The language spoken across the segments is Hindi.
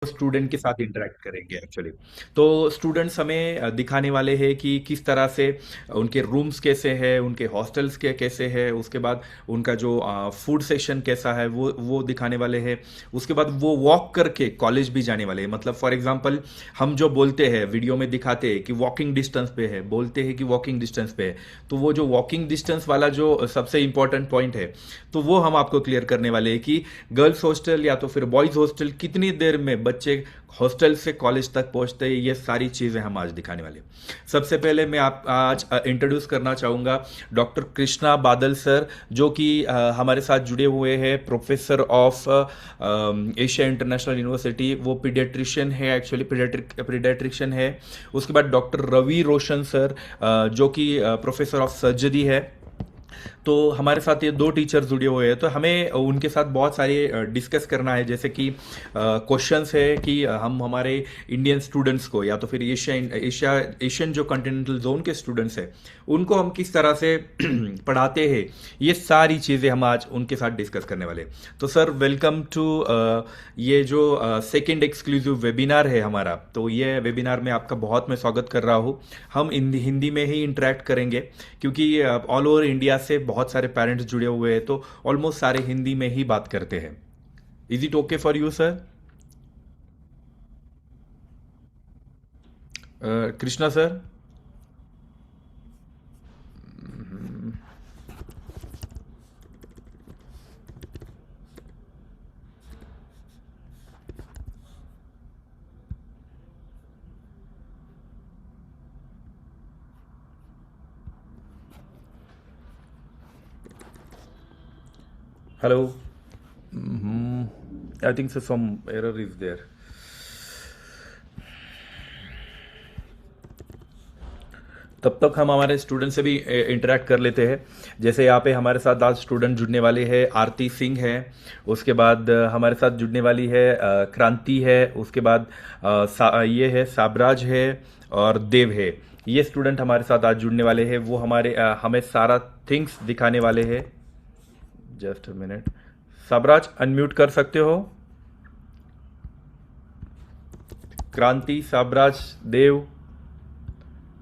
स्टूडेंट के साथ इंटरेक्ट करेंगे एक्चुअली। तो स्टूडेंट्स हमें दिखाने वाले हैं कि किस तरह से उनके रूम्स कैसे हैं, उनके हॉस्टल्स के कैसे हैं, उसके बाद उनका जो फूड सेक्शन कैसा है वो दिखाने वाले हैं। उसके बाद वो वॉक करके कॉलेज भी जाने वाले हैं। मतलब फॉर एग्जांपल हम जो बोलते हैं वीडियो में दिखाते हैं कि वॉकिंग डिस्टेंस पे है, बोलते हैं कि वॉकिंग डिस्टेंस पे है, तो वो जो वॉकिंग डिस्टेंस वाला जो सबसे इंपॉर्टेंट पॉइंट है, तो वो हम आपको क्लियर करने वाले हैं कि गर्ल्स हॉस्टल या तो फिर बॉयज हॉस्टल कितनी देर में बच्चे हॉस्टल से कॉलेज तक पहुंचते हैं, ये सारी चीज़ें हम आज दिखाने वाले हैं। सबसे पहले मैं आप आज इंट्रोड्यूस करना चाहूँगा डॉक्टर कृष्णा बादल सर, जो कि हमारे साथ जुड़े हुए हैं, professor of Asia International university. वो पीडियाट्रिशियन है एक्चुअली, पीडियाट्रिशियन है। उसके बाद डॉक्टर रवि रोशन सर, जो कि प्रोफेसर ऑफ सर्जरी है। तो हमारे साथ ये दो टीचर जुड़े हुए हैं, तो हमें उनके साथ बहुत सारे डिस्कस करना है। जैसे कि क्वेश्चंस है कि हम हमारे इंडियन स्टूडेंट्स को या तो फिर एशियन जो कॉन्टिनेंटल जोन के स्टूडेंट्स हैं, उनको हम किस तरह से पढ़ाते हैं, ये सारी चीज़ें हम आज उनके साथ डिस्कस करने वाले हैं। तो सर वेलकम टू ये जो सेकंड एक्सक्लूसिव वेबिनार है हमारा। तो ये वेबिनार में आपका बहुत मैं स्वागत कर रहा हूँ। हम हिंदी में ही इंटरेक्ट करेंगे, क्योंकि ऑल ओवर इंडिया से बहुत सारे पेरेंट्स जुड़े हुए हैं, तो ऑलमोस्ट सारे हिंदी में ही बात करते हैं। Is it okay for you sir? Krishna sir. Hello. I think so some error is there. तब तक हम हमारे स्टूडेंट से भी इंटरेक्ट कर लेते हैं। जैसे यहाँ पे हमारे साथ आज स्टूडेंट जुड़ने वाले हैं, आरती सिंह है। उसके बाद हमारे साथ जुड़ने वाली है क्रांति है। उसके बाद ये है साबराज है और देव है। ये स्टूडेंट हमारे साथ आज जुड़ने वाले हैं। वो हमें सारा थिंग्स दिखाने वाले हैं। Just a minute. साबराज अनम्यूट कर सकते हो? क्रांति, साबराज, देव,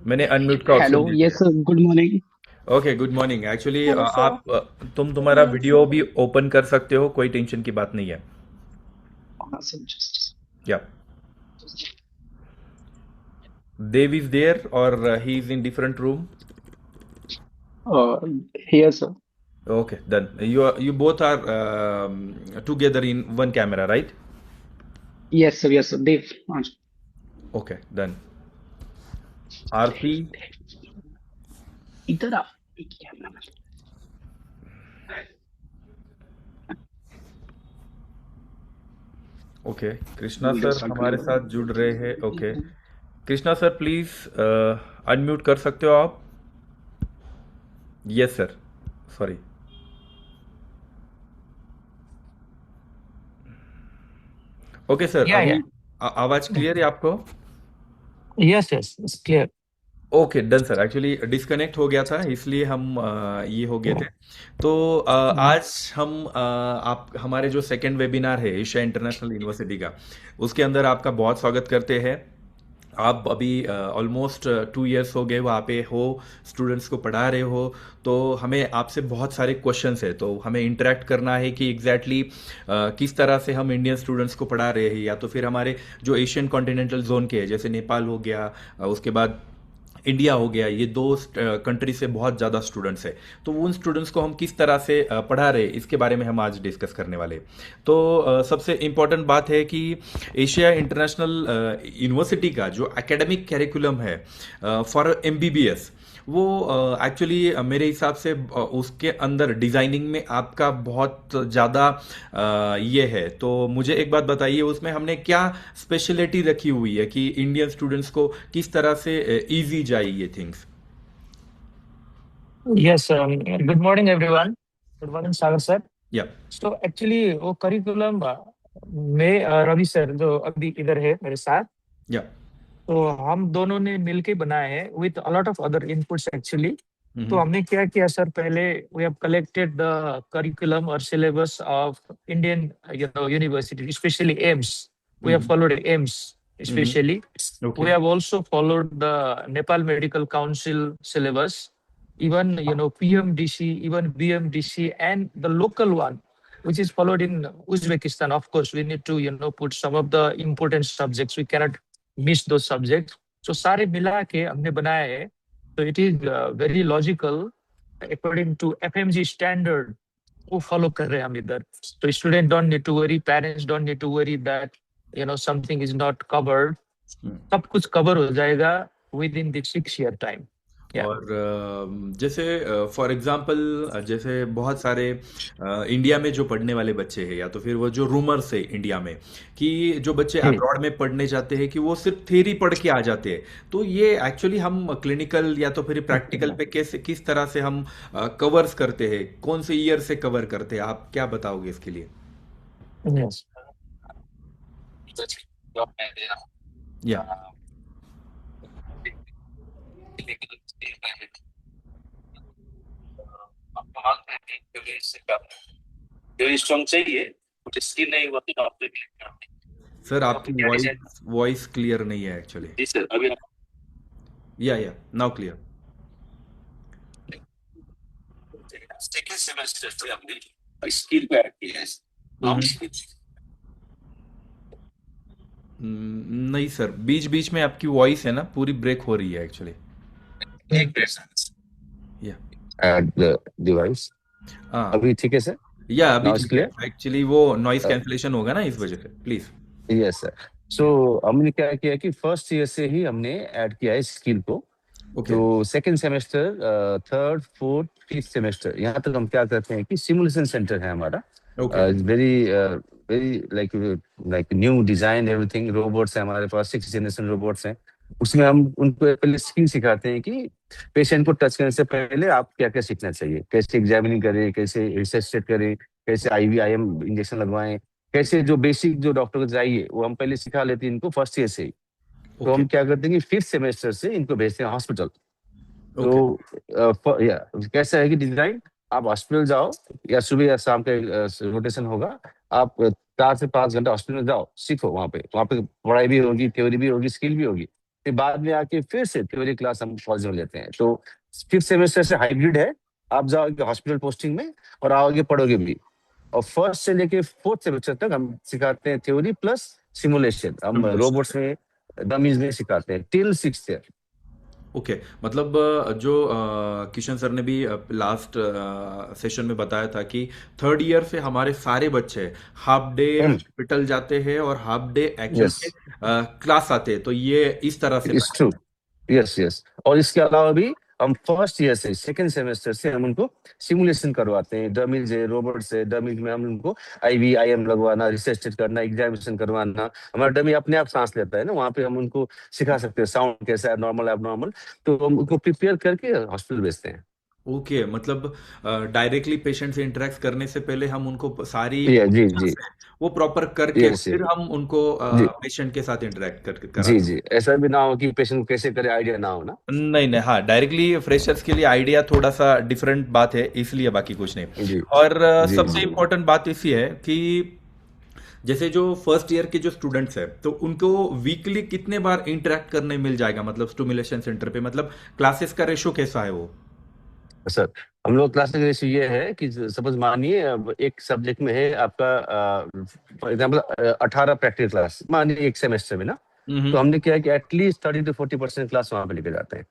मैंने अनम्यूट का हेलो, ऑप्शन दे दिया। Yes good morning. Okay, good morning. Actually hello sir. आप तुम्हारा वीडियो भी ओपन कर सकते हो, कोई टेंशन की बात नहीं है। हाँ सर, जस्ट या देव इज देयर और he is in different room? Here sir. Okay, then you both are together in one camera, right? Yes sir Dev. हाँ जी। Okay, done. आरती। इधर आ, एक कैमरा में। ओके, कृष्णा सर जस्ट हमारे कंटिन्यू। साथ जुड़ रहे हैं। Okay, Krishna sir please unmute कर सकते हो आप? Yes sir, sorry. Okay sir, या अभी आवाज क्लियर है आपको? Yes yes it's clear. Okay, done sir. Actually disconnect हो गया था, इसलिए हम ये हो गए थे। तो आज हम आप हमारे जो सेकंड वेबिनार है एशिया इंटरनेशनल यूनिवर्सिटी का, उसके अंदर आपका बहुत स्वागत करते हैं। आप अभी ऑलमोस्ट 2 इयर्स हो गए वहाँ पे हो, स्टूडेंट्स को पढ़ा रहे हो। तो हमें आपसे बहुत सारे क्वेश्चंस है, तो हमें इंटरेक्ट करना है कि एग्जैक्टली किस तरह से हम इंडियन स्टूडेंट्स को पढ़ा रहे हैं, या तो फिर हमारे जो एशियन कॉन्टिनेंटल जोन के हैं, जैसे नेपाल हो गया, उसके बाद इंडिया हो गया, ये दो कंट्री से बहुत ज़्यादा स्टूडेंट्स है। तो उन स्टूडेंट्स को हम किस तरह से पढ़ा रहे, इसके बारे में हम आज डिस्कस करने वाले। तो सबसे इम्पॉर्टेंट बात है कि एशिया इंटरनेशनल यूनिवर्सिटी का जो एकेडमिक कैरिकुलम है फॉर एमबीबीएस, वो एक्चुअली मेरे हिसाब से उसके अंदर डिज़ाइनिंग में आपका बहुत ज़्यादा ये है। तो मुझे एक बात बताइए, उसमें हमने क्या स्पेशलिटी रखी हुई है कि इंडियन स्टूडेंट्स को किस तरह से इजी जाए ये things? Yes good morning everyone. Good morning Sagar sir. Yeah so actually वो करिकुलम में रवि सर जो अभी इधर है मेरे साथ, या तो हम दोनों ने मिलके बनाए हैं with a lot of other inputs actually. तो हम्म। हमने क्या किया सर, पहले we have collected the curriculum और syllabus of Indian university, specially AIIMS, We have Mhm. followed AIMS especially. We Okay. have also followed the Nepal Medical Council syllabus, even PMDC, even BMDC, and the local one, which is followed in Uzbekistan. Of course, we need to put some of the important subjects. We cannot miss those subjects. So सारे मिला के हमने बनाया है. So it is very logical according to FMG standard. वो follow कर रहे हैं हम इधर. So students don't need to worry, parents don't need to worry that something is not covered. हम्म। सब कुछ cover हो जाएगा within the 6 year time. Yeah. और जैसे फॉर एग्जांपल जैसे बहुत सारे इंडिया में जो पढ़ने वाले बच्चे हैं या तो फिर वो जो रूमर्स है इंडिया में कि जो बच्चे अब्रॉड में पढ़ने जाते हैं कि वो सिर्फ थ्योरी पढ़ के आ जाते हैं, तो ये एक्चुअली हम क्लिनिकल या तो फिर प्रैक्टिकल पे कैसे किस तरह से हम कवर्स करते हैं, कौन से ईयर से कवर करते हैं, आप क्या बताओगे इसके लिए? Yes. या जो स्ट्रॉन्ग चाहिए कुछ स्किल नहीं होती डॉक्टर के लिए. सर आपकी वॉइस क्लियर नहीं है एक्चुअली. जी सर, अभी या नाउ क्लियर. सेकंड सेमेस्टर से हमने स्किल पे ऐड किया है. नहीं सर, बीच बीच में आपकी वॉइस है ना पूरी ब्रेक हो रही है एक्चुअली. या Add the device. हाँ अभी ठीक है सर? या अभी Now it's ठीक है. clear? एक्चुअली वो नॉइस कैंसलेशन होगा ना इस वजह से, प्लीज. Yes sir. So हमने क्या किया कि फर्स्ट ईयर से ही हमने ऐड किया है स्किल को. ओके तो second semester, third, fourth, fifth semester यहाँ तक हम क्या करते हैं कि सिमुलेशन सेंटर है हमारा. Okay very like new design everything. Robots है हमारे पास, 6th जनरेशन रोबोट्स हैं. उसमें हम उनको पहले स्किल सिखाते हैं कि पेशेंट को टच करने से पहले आप क्या क्या सीखना चाहिए, कैसे एग्जामिनिंग करें, कैसे रिसर्च करें, कैसे IVIM इंजेक्शन लगवाएं, कैसे जो बेसिक जो डॉक्टर को चाहिए वो हम पहले सिखा लेते हैं इनको फर्स्ट ईयर से ही. तो हम क्या करते हैं कि फिफ्थ सेमेस्टर से इनको भेजते हैं हॉस्पिटल. तो कैसा है कि डिजाइन, आप हॉस्पिटल जाओ या सुबह या शाम के रोटेशन होगा, आप 4 से 5 घंटा हॉस्पिटल में जाओ, सीखो. वहाँ पे पढ़ाई भी होगी, थ्योरी भी होगी, स्किल भी होगी. फिर बाद में आके फिर से थ्योरी क्लास हम कॉलेज में लेते हैं. तो फिफ्थ सेमेस्टर से हाइब्रिड है, आप जाओगे हॉस्पिटल पोस्टिंग में और आओगे पढ़ोगे भी. और फर्स्ट से लेके फोर्थ सेमेस्टर तक हम सिखाते हैं थ्योरी प्लस सिमुलेशन. हम रोबोट्स में, डमीज में सिखाते हैं टिल 6th ईयर. ओके मतलब जो किशन सर ने भी लास्ट सेशन में बताया था कि थर्ड ईयर से हमारे सारे बच्चे हाफ डे हॉस्पिटल जाते हैं और half day actual Yes. Class आते हैं, तो ये इस तरह से इट्स ट्रू. यस. और इसके अलावा भी हम फर्स्ट ईयर से सेकंड सेमेस्टर से हम उनको सिमुलेशन करवाते हैं. डमीज है, रोबोट्स है. डमीज में हम उनको IVIM लगवाना, रिसर्च करना, एग्जामिनेशन करवाना. हमारा डमी अपने आप सांस लेता है ना, वहाँ पे हम उनको सिखा सकते हैं साउंड कैसा है, नॉर्मल एबनॉर्मल. तो हम उनको प्रिपेयर करके हॉस्पिटल भेजते हैं. ओके मतलब डायरेक्टली पेशेंट से इंटरेक्ट करने से पहले हम उनको सारी जी. वो प्रॉपर करके Yes, फिर हम उनको जी. पेशेंट के साथ इंटरेक्ट जी. ऐसा भी ना हो कि पेशेंट कैसे करे आइडिया ना हो ना. नहीं हाँ, डायरेक्टली फ्रेशर्स के लिए आइडिया थोड़ा सा डिफरेंट बात है, इसलिए बाकी कुछ नहीं. जी. और जी, सबसे जी. इम्पोर्टेंट बात इसी है कि जैसे जो फर्स्ट ईयर के जो स्टूडेंट्स हैं तो उनको वीकली कितने बार इंटरेक्ट करने मिल जाएगा, मतलब स्टिमुलेशन सेंटर पे, मतलब क्लासेस का रेशो कैसा है वो? सर हम लोग क्लास का रेशियो ये है कि सपोज मानिए अब एक सब्जेक्ट में है आपका फॉर एग्जांपल 18 प्रैक्टिकल क्लास मानिए एक सेमेस्टर में ना. तो हमने क्या है कि एटलीस्ट 30 to 40% क्लास वहां पे लेके जाते हैं.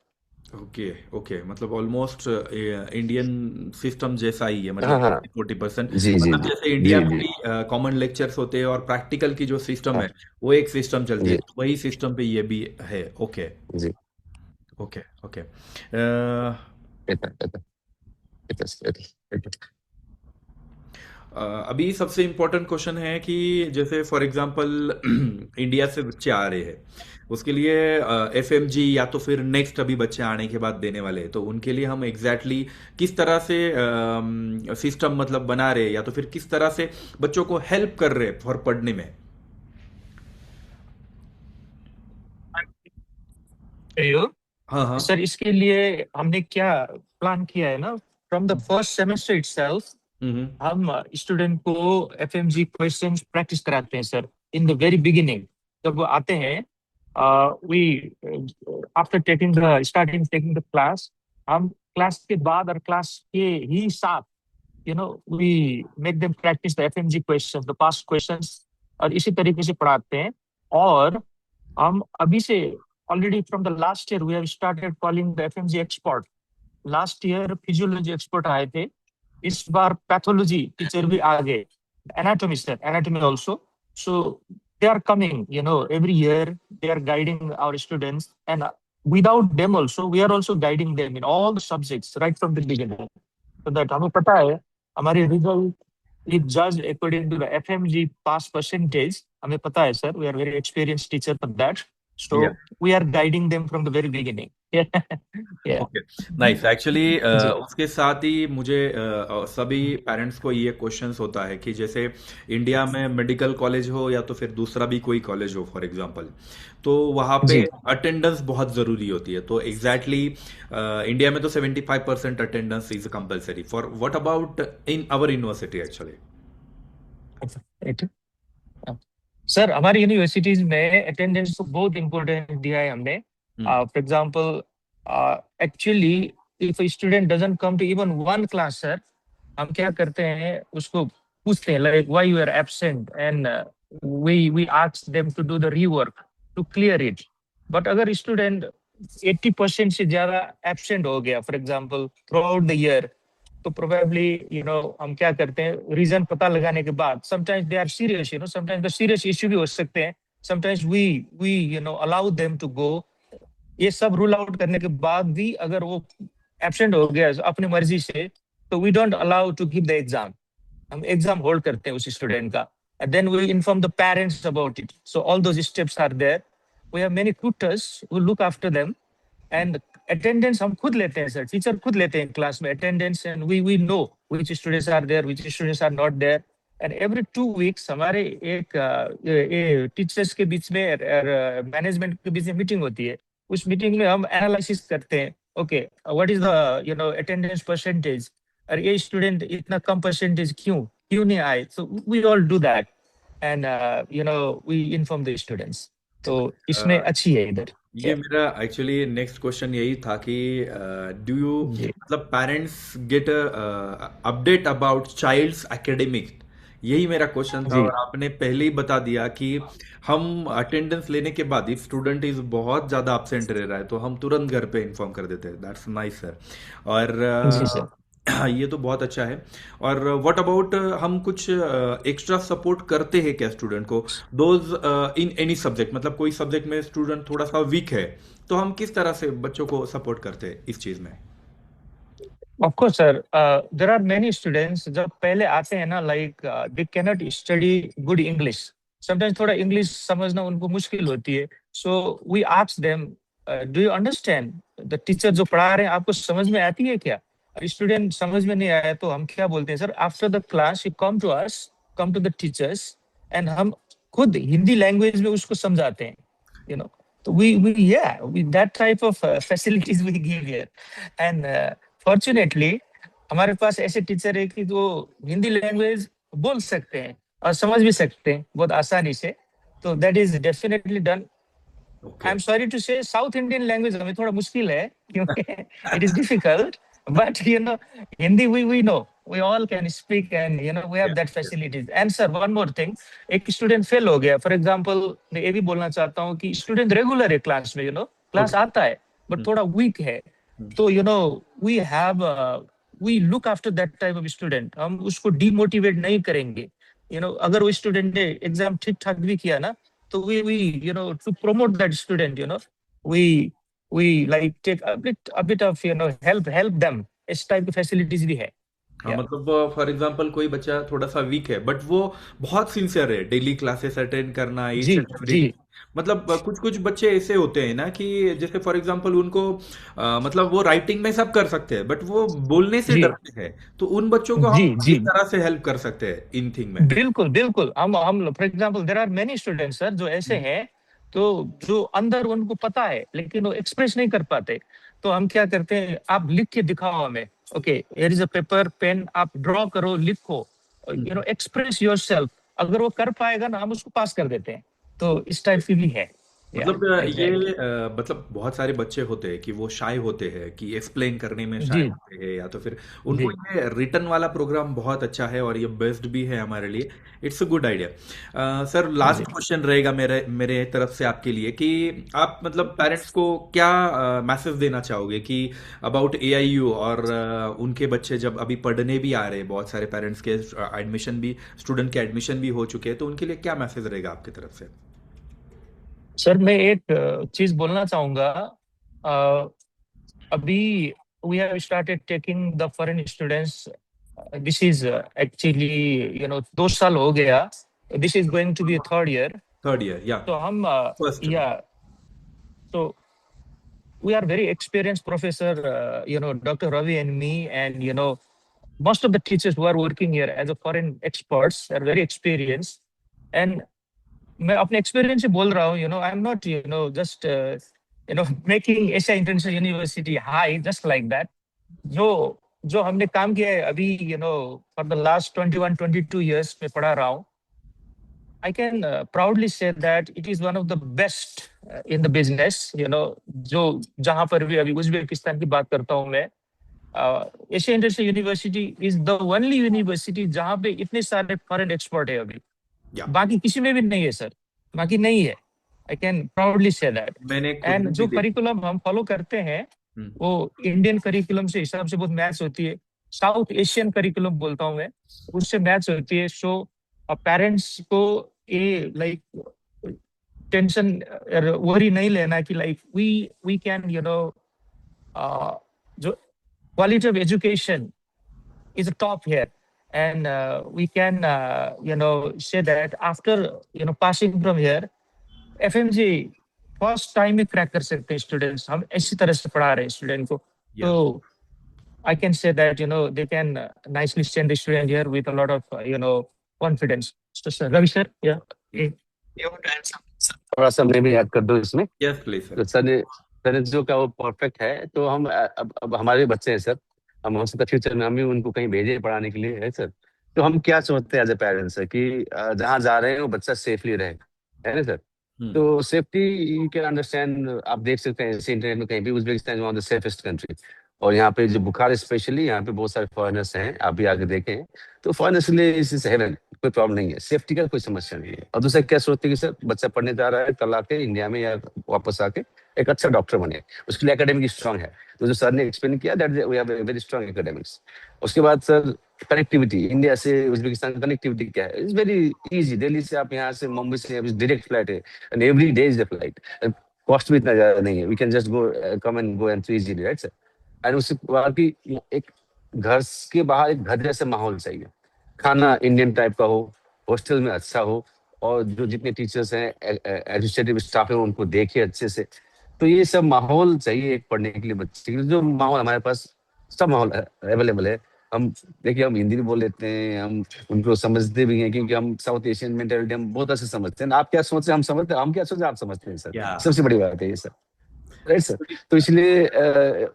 ओके मतलब ऑलमोस्ट इंडियन सिस्टम जैसा ही है, हाँ मतलब 40%. जी. मतलब जैसे इंडिया में जी. भी कॉमन लेक्चर्स होते हैं और प्रैक्टिकल की जो सिस्टम हाँ है वो एक सिस्टम चलती है, जी. तो वही सिस्टम पे ये भी है. ओके जी. अभी सबसे इम्पोर्टेंट क्वेश्चन है कि जैसे फॉर एग्जांपल इंडिया से बच्चे आ रहे हैं, उसके लिए FMG या तो फिर नेक्स्ट अभी बच्चे आने के बाद देने वाले हैं, तो उनके लिए हम एग्जैक्टली किस तरह से सिस्टम मतलब बना रहे हैं या तो फिर किस तरह से बच्चों को हेल्प कर रहे हैं फॉर पढ़ने में? हाँ सर इसके लिए हमने क्या प्लान किया है ना, from the first semester itself हम स्टूडेंट को FMG क्वेश्चंस प्रैक्टिस कराते हैं sir. in the very beginning. जब वो आते हैं, we after starting taking the class, हम क्लास के बाद और क्लास के ही साथ, we make them practice the FMG questions, the past questions, और इसी तरीके से पढ़ाते हैं. और हम अभी से already from the last year we have started calling the FMG expert. Last year physiology expert आए थे, इस बार pathology टीचर भी आ गए, anatomy also. So they are coming, every year they are guiding our students, and without them also we are also guiding them in all the subjects right from the beginning. So that हमें पता है हमारे result is judged according to the FMG pass percentage. हमें पता है sir, we are very experienced teacher for that. So Yeah. we are guiding them from the very beginning. Yeah. Okay, nice. Actually जी. उसके साथ ही मुझे सभी पेरेंट्स को ये क्वेश्चंस होता है कि जैसे इंडिया में मेडिकल कॉलेज हो या तो फिर दूसरा भी कोई कॉलेज हो फॉर एग्जांपल, तो वहाँ पे जी. अटेंडेंस बहुत ज़रूरी होती है. तो एग्जैक्टली इंडिया में तो 75% attendance is compulsory. For what about in our university actually? Sir हमारी यूनिवर्सिटीज में अटेंडेंस को बहुत इंपॉर्टेंट दिया है हमने. For example, actually if student doesn't come to even one class sir, हम क्या करते हैं उसको पूछते हैं like why you are absent, and we ask them to do the rework to clear it. But अगर स्टूडेंट 80% से ज्यादा एब्सेंट हो गया for example throughout the year, तो प्रोबेबली हम क्या करते हैं रीजन पता लगाने के बाद, sometimes they are serious, sometimes the serious issue भी हो सकते हैं, sometimes we allow them to go. ये सब रूल आउट करने के बाद भी अगर वो एब्सेंट हो गया अपनी मर्जी से, तो we don't allow to give the exam. हम एग्जाम होल्ड करते हैं उस स्टूडेंट का, and then we inform the parents about it. So all those steps are there. We have many tutors who look after them, and attendance हम खुद लेते हैं सर, टीचर खुद लेते हैं क्लास में attendance, and we know which students are there, which students are not there. And every 2 weeks हमारे एक टीचर्स के बीच में और मैनेजमेंट के बीच में मीटिंग होती है. उस मीटिंग में हम एनालिसिस करते हैं, okay what is the attendance percentage, और ये स्टूडेंट इतना कम परसेंटेज क्यों नहीं आए. So we all do that, and we inform the students. तो इसमें अच्छी है इधर. ये मेरा एक्चुअली नेक्स्ट क्वेश्चन यही था कि डू यू मतलब parents get update about child's academic, यही मेरा क्वेश्चन था. और आपने पहले ही बता दिया कि हम अटेंडेंस लेने के बाद इफ स्टूडेंट इज बहुत ज्यादा एब्सेंट रह रहा है तो हम तुरंत घर पे इन्फॉर्म कर देते हैं. That's nice sir. और ये तो बहुत अच्छा है. और व्हाट अबाउट हम कुछ एक्स्ट्रा सपोर्ट करते हैं क्या स्टूडेंट को, दोज इन एनी सब्जेक्ट, मतलब कोई सब्जेक्ट में स्टूडेंट थोड़ा सा वीक है तो हम किस तरह से बच्चों को सपोर्ट करते हैं इस चीज में? Of course, sir. There are many students जब पहले आते हैं ना, like they cannot study good English. Sometimes थोड़ा English समझना उनको मुश्किल होती है. So we ask them, do you understand? The teacher जो पढ़ा रहे हैं आपको समझ में आती है क्या? स्टूडेंट समझ में नहीं आया तो हम क्या बोलते हैं sir, after the class you come to us, come to the teachers, and हम खुद हिंदी लैंग्वेज में उसको समझाते हैं. तो we that type of facilities we give here. And fortunately हमारे पास ऐसे टीचर है कि जो हिंदी लैंग्वेज बोल सकते हैं और समझ भी सकते हैं बहुत आसानी से. तो that is definitely done. I am sorry to say South Indian language हमें थोड़ा मुश्किल है क्योंकि it is difficult, but Hindi we know, we all can speak, and we have that facilities. And sir one more thing, एक स्टूडेंट फेल हो गया फॉर एग्जांपल, मैं ये भी बोलना चाहता हूँ कि स्टूडेंट रेगुलर है क्लास में, क्लास आता है बट थोड़ा वीक है, तो we look after that type of student. हम उसको डिमोटिवेट नहीं करेंगे. अगर वो स्टूडेंट ने एग्जाम ठीक ठाक भी किया ना, तो we to promote that student, we like take a bit of help them. इस टाइप की फैसिलिटीज भी है. हाँ, मतलब फॉर एग्जांपल कोई बच्चा थोड़ा सा वीक है बट वो बहुत सिंसियर है, डेली क्लासेस अटेंड करना, जी. मतलब कुछ बच्चे ऐसे होते हैं ना कि जैसे फॉर एग्जांपल उनको मतलब वो राइटिंग में सब कर सकते हैं बट वो बोलने से डरते हैं, तो उन बच्चों को हम किस तरह से हेल्प कर सकते हैं इन थिंग में? बिल्कुल हम for example there are many students sir जो ऐसे हैं, तो जो अंदर उनको पता है लेकिन वो एक्सप्रेस नहीं कर पाते. तो हम क्या करते हैं, आप लिख के दिखाओ हमें, okay here is a paper pen, आप ड्रॉ करो, लिखो, एक्सप्रेस योरसेल्फ. अगर वो कर पाएगा ना हम उसको पास कर देते हैं। तो इस टाइप की भी है। मतलब ये एग्जैक्टली। मतलब बहुत सारे बच्चे होते हैं कि वो शाय होते हैं कि एक्सप्लेन करने में शाय जी होते हैं, या तो फिर जी। उनको ये रिटर्न वाला प्रोग्राम बहुत अच्छा है और ये बेस्ट भी है हमारे लिए। It's a good idea. Sir, last जी क्वेश्चन रहेगा मेरे मेरे तरफ से आपके लिए कि आप मतलब पेरेंट्स को क्या मैसेज देना चाहोगे कि अबाउट एआईयू, और उनके बच्चे जब अभी पढ़ने भी आ रहे हैं, बहुत सारे पेरेंट्स के एडमिशन भी, स्टूडेंट के एडमिशन भी हो चुके हैं, तो उनके लिए क्या मैसेज रहेगा आपकी तरफ से? सर, मैं एक चीज बोलना चाहूंगा। अ, अभी we have started taking the foreign students. This is actually 2 साल हो गया। This is going to be third year. Third year, या तो हम फर्स्ट। या तो we are very experienced professor, Dr. Ravi and me, and most of the teachers who are working here as a foreign experts are very experienced. And मैं अपने एक्सपीरियंस से बोल रहा हूँ, I am not just making Asia International university high just like that. जो जो हमने काम किया है अभी, फॉर द लास्ट 21-22 years में पढ़ा रहा हूँ। I can proudly say that it is one of the best in the business. जो जहां पर भी अभी उज्बेकिस्तान की बात करता हूं मैं, Asia International university is the only university जहां पे इतने सारे फॉरेन एक्सपर्ट है अभी। या बाकी किसी में भी नहीं है सर, बाकी नहीं है। I can proudly say that. मैंने खुद एंड भी जो करिकुलम हम फॉलो करते हैं हम्म, वो इंडियन करिकुलम से हिसाब से बहुत मैच होती है। साउथ एशियन करिकुलम बोलता हूँ मैं, उससे मैच होती है। सो पेरेंट्स को ये लाइक टेंशन वरी नहीं लेना कि लाइक वी कैन जो quality of education is a top here, and we can say that after passing from here, FMG first time में क्रैक कर सकते हैं स्टूडेंट्स। हम इसी तरह से पढ़ा रहे हैं स्टूडेंट को। या तो I can say that they can nicely send the student here with a lot of confidence. So sir, Ravi sir, yeah. You want to add something, sir? थोड़ा सा मैं भी ऐड कर दूं इसमें। यस प्लीज तो सर जो का वो परफेक्ट है। तो हम अब हमारे बच्चे हैं सर, हम हो सकता है फ्यूचर में हम भी उनको कहीं भेजे पढ़ाने के लिए, है सर। तो हम क्या सोचते हैं एज ए पेरेंट्स है कि जहाँ जा रहे हैं वो बच्चा सेफली रहे, है ना सर। सर। तो सेफ्टी यू कैन अंडरस्टैंड, आप देख सकते हैं इंटरनेट में कहीं भी, Uzbekistan is one of the safest country. और यहाँ पे जो बुखार स्पेशली, यहाँ पे बहुत सारे फॉरेनर्स हैं, आप भी आगे देखें तो फॉरेनर्स के लिए इस हेवन, कोई प्रॉब्लम नहीं है, सेफ्टी का कोई समस्या नहीं है। और दूसरा क्या सोचते हैं कि सर बच्चा पढ़ने जा रहा है, कल आके इंडिया में या वापस आके एक अच्छा डॉक्टर बने, उसके लिए एकेडमिक स्ट्रांग है। तो जो सर ने एक्सप्लेन किया that we have very strong academics. उसके बाद सर कनेक्टिविटी, इंडिया से उज्बेकिस्तान कनेक्टिविटी क्या है, इज वेरी इजी। दिल्ली से आप यहाँ से मुंबई से डायरेक्ट फ्लाइट है, and every day is the flight. Cost भी इतना ज्यादा नहीं है, we can just go come and go and easily, right sir. And उसके बाद की एक घर के बाहर एक घर जैसा माहौल चाहिए, खाना इंडियन टाइप का हो, हॉस्टल में अच्छा हो, और जो जितने टीचर्स हैं, एडमिनिस्ट्रेटिव स्टाफ है, उनको देखे अच्छे से। तो ये सब माहौल चाहिए एक पढ़ने के लिए बच्चे के लिए। जो माहौल हमारे पास सब माहौल अवेलेबल है। हम देखिए, हम हिंदी भी बोल लेते हैं, हम उनको समझते भी हैं, क्योंकि हम साउथ एशियन मेंटालिटी हम बहुत अच्छे समझते हैं। आप क्या सोच रहे हैं हम समझते हैं, हम क्या सोच रहे हैं आप समझते हैं सर। या सबसे बड़ी बात है ये सर, राइट सर। तो इसलिए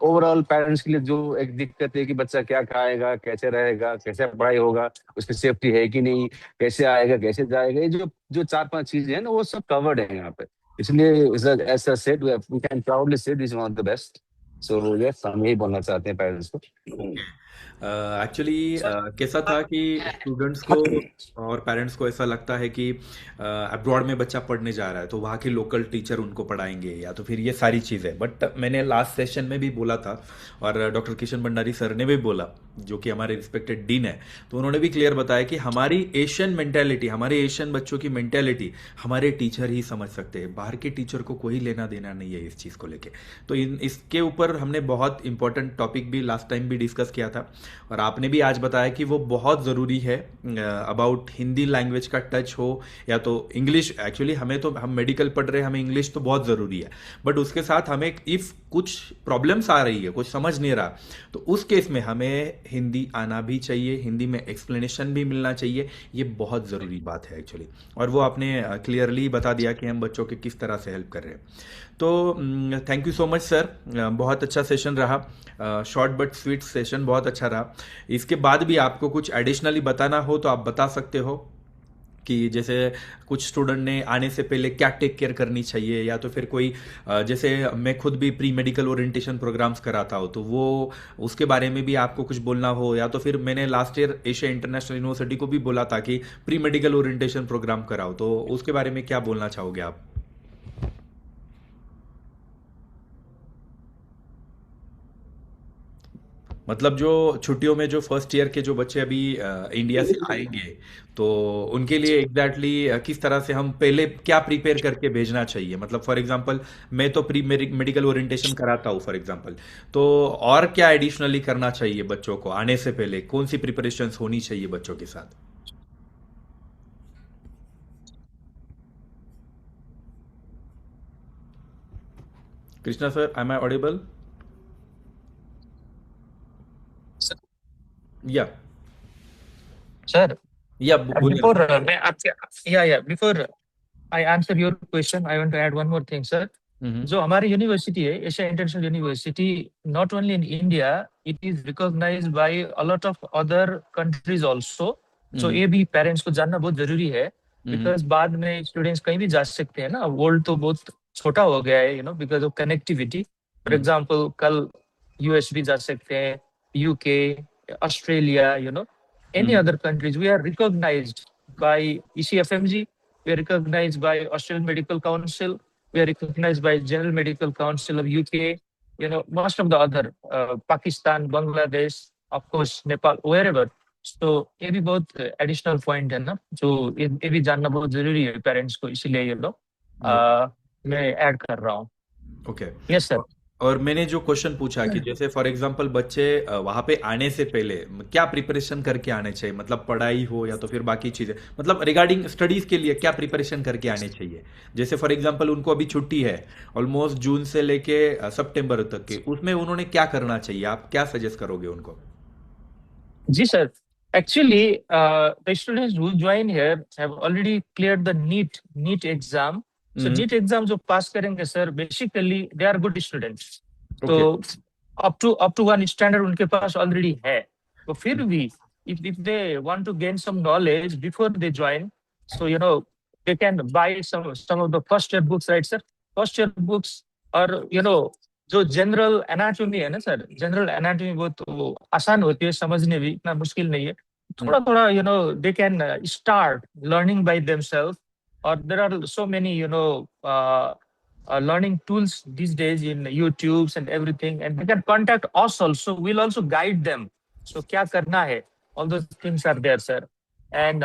ओवरऑल पेरेंट्स के लिए जो एक दिक्कत है कि बच्चा क्या खाएगा, कैसे रहेगा, कैसे पढ़ाई होगा, उसकी सेफ्टी है कि नहीं, कैसे आएगा, कैसे जाएगा, ये जो 4-5 चीजें हैं ना, वो सब कवर्ड है यहाँ पे। इसलिए ऐसा said we can proudly say this one of the best. So yes, हम यही बोलना चाहते हैं पेरेंट्स को। एक्चुअली कैसा था कि स्टूडेंट्स को और पेरेंट्स को ऐसा लगता है कि अब्रॉड में बच्चा पढ़ने जा रहा है तो वहाँ के लोकल टीचर उनको पढ़ाएंगे, या तो फिर ये सारी चीज़ें। बट मैंने लास्ट सेशन में भी बोला था, और डॉक्टर किशन भंडारी सर ने भी बोला, जो कि हमारे रिस्पेक्टेड डीन है, तो उन्होंने भी क्लियर बताया कि हमारी एशियन मेंटेलिटी, हमारे एशियन बच्चों की मेंटेलिटी हमारे टीचर ही समझ सकते हैं, बाहर के टीचर को कोई लेना देना नहीं है इस चीज़ को लेके। तो इसके ऊपर हमने बहुत इंपॉर्टेंट टॉपिक भी लास्ट टाइम भी डिस्कस किया था, और आपने भी आज बताया कि वो बहुत ज़रूरी है अबाउट हिंदी लैंग्वेज का टच हो, या तो इंग्लिश। एक्चुअली हमें तो, हम मेडिकल पढ़ रहे हैं, हमें इंग्लिश तो बहुत ज़रूरी है, बट उसके साथ हमें इफ़ कुछ प्रॉब्लम्स आ रही है, कुछ समझ नहीं रहा, तो उस केस में हमें हिंदी आना भी चाहिए, हिंदी में एक्सप्लेनेशन भी मिलना चाहिए। ये बहुत ज़रूरी बात है एक्चुअली, और वो आपने क्लियरली बता दिया कि हम बच्चों के किस तरह से हेल्प कर रहे हैं। तो thank you so much sir, बहुत अच्छा सेशन रहा, शॉर्ट बट स्वीट सेशन, बहुत अच्छा रहा। इसके बाद भी आपको कुछ एडिशनली बताना हो तो आप बता सकते हो कि जैसे कुछ स्टूडेंट ने आने से पहले क्या टेक केयर करनी चाहिए, या तो फिर कोई जैसे मैं खुद भी प्री मेडिकल ओरिएंटेशन प्रोग्राम्स कराता हूँ, तो वो उसके बारे में भी आपको कुछ बोलना हो, या तो फिर मैंने last year Asia International university को भी बोला था कि प्री मेडिकल ओरिएंटेशन प्रोग्राम कराओ, तो उसके बारे में क्या बोलना चाहोगे आप? मतलब जो छुट्टियों में जो फर्स्ट ईयर के जो बच्चे अभी इंडिया से आएंगे, तो उनके लिए एग्जैक्टली किस तरह से हम पहले क्या प्रिपेयर करके भेजना चाहिए? मतलब फॉर एग्जांपल मैं तो प्री मेडिकल ओरिएंटेशन कराता हूँ फॉर एग्जांपल, तो और क्या एडिशनली करना चाहिए बच्चों को आने से पहले? कौन सी प्रिपरेशंस होनी चाहिए बच्चों के साथ? Krishna sir, am I audible? Yeah Sir, या बोलिए ना। before before I answer your question, I want to add one more thing, sir. हम्म। जो हमारी यूनिवर्सिटी है, Asia International University, not only in India, it is recognised by a lot of other countries also. So hmm. ये भी पेरेंट्स को जानना बहुत जरूरी है, हम्म। बिकॉज बाद में स्टूडेंट्स कहीं भी जा सकते हैं ना. वर्ल्ड तो बहुत छोटा हो गया है, because of connectivity. For hmm. Example, कल यूएस भी जा सकते हैं, UK, Australia, any hmm. other countries. We are recognized by ECFMG, we are recognized by Australian Medical Council, we are recognized by General Medical Council of UK, most of the other, Pakistan, Bangladesh, of course, Nepal, wherever. So ये भी बहुत एडिशनल पॉइंट है ना, जो ये भी जानना बहुत जरूरी है पेरेंट्स को, इसीलिए मैं ऐड कर रहा हूँ. ओके। Yes sir. और मैंने जो क्वेश्चन पूछा कि जैसे फॉर एग्जांपल बच्चे वहां पे आने से पहले क्या प्रिपरेशन करके आने चाहिए, मतलब पढ़ाई हो या तो फिर बाकी चीजें, मतलब रिगार्डिंग स्टडीज के लिए क्या प्रिपरेशन करके आने चाहिए? जैसे फॉर एग्जांपल उनको अभी छुट्टी है ऑलमोस्ट जून से लेके सितंबर तक के, उसमें उन्होंने क्या करना चाहिए? आप क्या सजेस्ट करोगे उनको? जी sir. Actually, the students who join here have already cleared the NEET exam. So hmm. NEET exam जो पास करेंगे sir, basically they are good students. तो okay. up to one standard उनके पास already है. तो फिर भी if they want to gain some knowledge before they join, so they can buy some of the first year books, right sir? First year books, और जो जनरल एनाटॉमी है ना सर, जनरल एनाटॉमी बहुत आसान होती है समझने भी, इतना मुश्किल नहीं है. थोड़ा थोड़ा they can start learning by themselves. और there are so many learning tools these days in YouTubes and everything, and they can contact us also. We'll also guide them. So क्या करना है, all those things are there, sir. And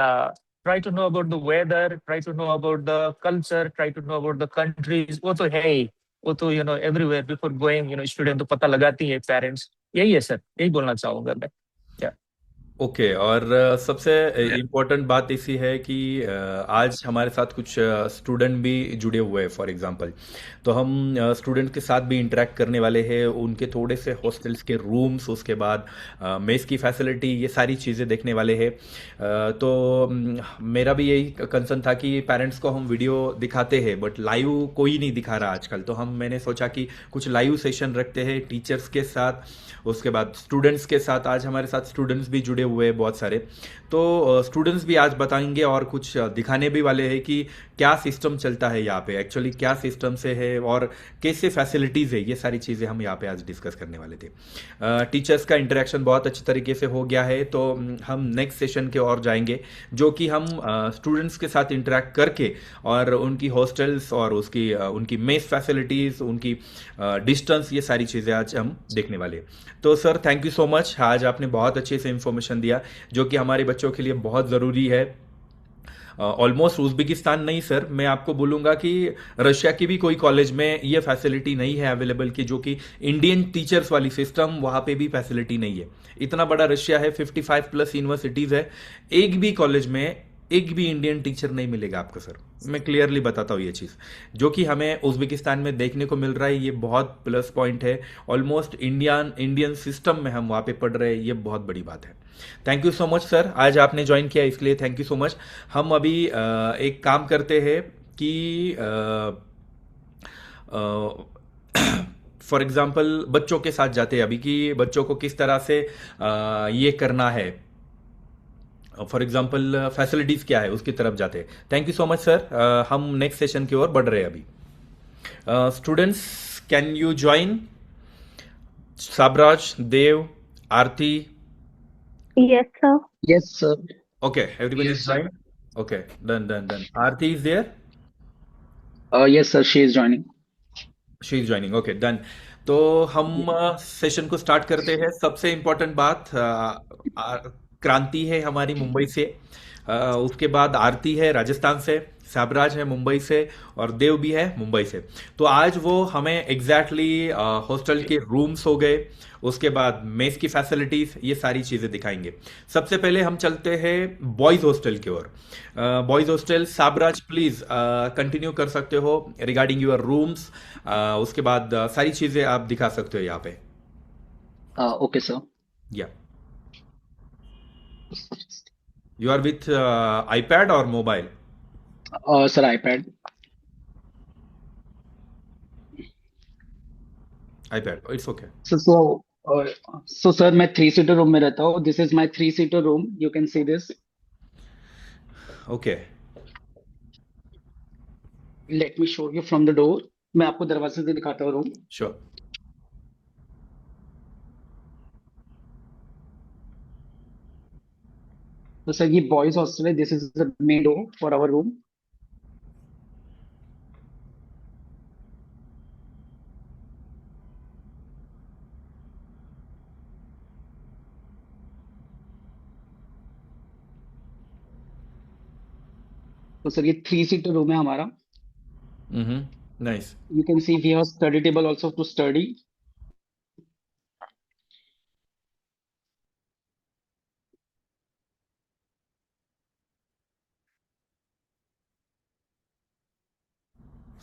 try to know about the weather, try to know about the culture, try to know about the countries. वो तो है ही, वो तो everywhere before going, student तो पता लगाती है पेरेंट्स. यही है सर, यही बोलना चाहूंगा मैं. क्या ओके। और सबसे इम्पोर्टेंट बात इसी है कि आज हमारे साथ कुछ स्टूडेंट भी जुड़े हुए हैं फॉर एग्जांपल, तो हम स्टूडेंट के साथ भी इंटरेक्ट करने वाले हैं, उनके थोड़े से हॉस्टल्स के रूम्स, उसके बाद मेस की फैसिलिटी, ये सारी चीज़ें देखने वाले हैं. तो मेरा भी यही कंसर्न था कि पेरेंट्स को हम वीडियो दिखाते हैं बट लाइव कोई नहीं दिखा रहा आजकल, तो मैंने सोचा कि कुछ लाइव सेशन रखते हैं टीचर्स के साथ, उसके बाद स्टूडेंट्स के साथ. आज हमारे साथ स्टूडेंट्स भी जुड़े हुए हैं बहुत सारे, तो स्टूडेंट्स भी आज बताएंगे और कुछ दिखाने भी वाले हैं कि क्या सिस्टम चलता है यहाँ पे, एक्चुअली क्या सिस्टम से है और कैसे फैसिलिटीज़ है, ये सारी चीज़ें हम यहाँ पे आज डिस्कस करने वाले थे. टीचर्स का इंटरेक्शन बहुत अच्छी तरीके से हो गया है, तो हम नेक्स्ट सेशन के और जाएंगे, जो कि हम स्टूडेंट्स के साथ इंटरेक्ट करके और उनकी हॉस्टल्स और उनकी मेस फैसिलिटीज़, उनकी डिस्टेंस, ये सारी चीज़ें आज हम देखने वाले हैं. तो sir thank you so much, आज आपने बहुत अच्छे से इन्फॉर्मेशन दिया जो कि हमारे बच्चों के लिए बहुत ज़रूरी है. ऑलमोस्ट उज़्बेकिस्तान नहीं सर, मैं आपको बोलूँगा कि रशिया की भी कोई कॉलेज में ये फैसिलिटी नहीं है अवेलेबल की, जो कि इंडियन टीचर्स वाली सिस्टम, वहाँ पे भी फैसिलिटी नहीं है. इतना बड़ा रशिया है, 55 प्लस यूनिवर्सिटीज़ है, एक भी कॉलेज में एक भी इंडियन टीचर नहीं मिलेगा आपको सर. मैं क्लियरली बताता हूँ ये चीज़, जो कि हमें उज़्बेकिस्तान में देखने को मिल रहा है, ये बहुत प्लस पॉइंट है. ऑलमोस्ट इंडियन सिस्टम में हम वहाँ पे पढ़ रहे हैं, ये बहुत बड़ी बात है. Thank you so much sir, आज आपने ज्वाइन किया इसलिए थैंक यू सो मच. हम अभी एक काम करते हैं कि फॉर एग्जाम्पल बच्चों के साथ जाते हैं अभी, कि बच्चों को किस तरह से ये करना है, फॉर एग्जांपल फैसिलिटीज़ क्या है उसकी तरफ जाते हैं। Thank you so much sir. हम नेक्स्ट सेशन की ओर बढ़ रहे हैं अभी। Students, can you join? Sabraj, Dev, Aarti. Yes, sir. Yes, sir. Okay, everybody is joined. Okay, done. Aarti is there? Yes, sir. She is joining. She is joining. Okay, done. तो हम सेशन को स्टार्ट करते हैं। सबसे इम्पोर्टेंट बात, क्रांति है हमारी मुंबई से, उसके बाद आरती है राजस्थान से, साबराज है मुंबई से, और देव भी है मुंबई से। तो आज वो हमें एग्जैक्टली हॉस्टल के रूम्स हो गए, उसके बाद मेस की फैसिलिटीज, ये सारी चीजें दिखाएंगे। सबसे पहले हम चलते हैं बॉयज हॉस्टल की ओर। बॉयज हॉस्टल, साबराज प्लीज कंटिन्यू कर सकते हो रिगार्डिंग योर रूम्स। उसके बाद सारी चीजें आप दिखा सकते हो यहाँ पे। Okay, sir. या यू आर विथ आईपैड और mobile? Sir, iPad. IPad, it's okay. So, sir, मैं 3-seater रूम में रहता हूँ. This is my 3-seater room. You can see this. Okay, Let me show you from the door. मैं आपको दरवाजे से दिखाता हूँ रूम. श्योर। तो सर ये बॉयज हॉस्टल है. This is the main door for our room. तो सर ये 3-seater रूम है हमारा. Nice. You can see we have study table also to study.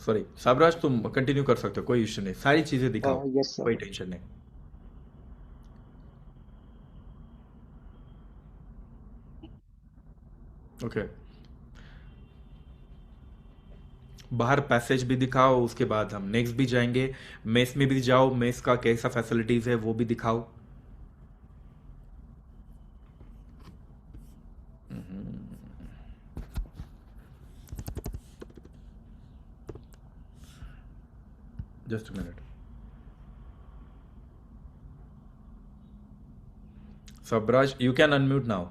Sorry Sabraj, तुम कंटिन्यू कर सकते हो, कोई इश्यू नहीं, सारी चीजें दिखाओ, Yes, sir. कोई टेंशन नहीं। ओके, बाहर पैसेज भी दिखाओ, उसके बाद हम नेक्स्ट भी जाएंगे। मेस में भी जाओ, मेस का कैसा फैसिलिटीज है वो भी दिखाओ। Just a minute. Sabraj, you can unmute now.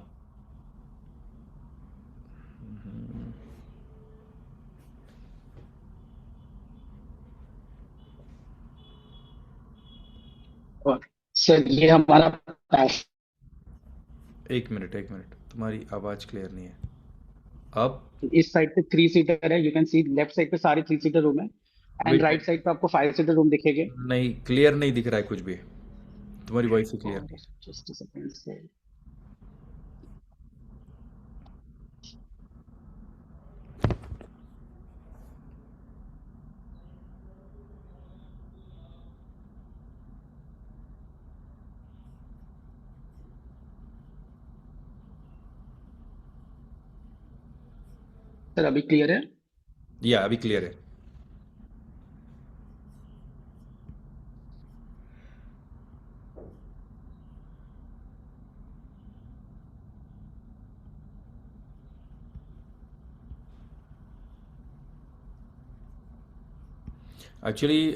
और सर ये हमारा पैस. एक मिनट, तुम्हारी आवाज क्लियर नहीं है अब। इस साइड पे 3-seater है. You can C left side पे सारे 3-seater रूम है. एंड वेट, राइट साइड पे आपको 5-seater रूम दिखेंगे. नहीं, क्लियर नहीं दिख रहा है कुछ भी, तुम्हारी वॉइस ही क्लियर नहीं है। Just a second sir. Sir अभी क्लियर है. या अभी क्लियर है। एक्चुअली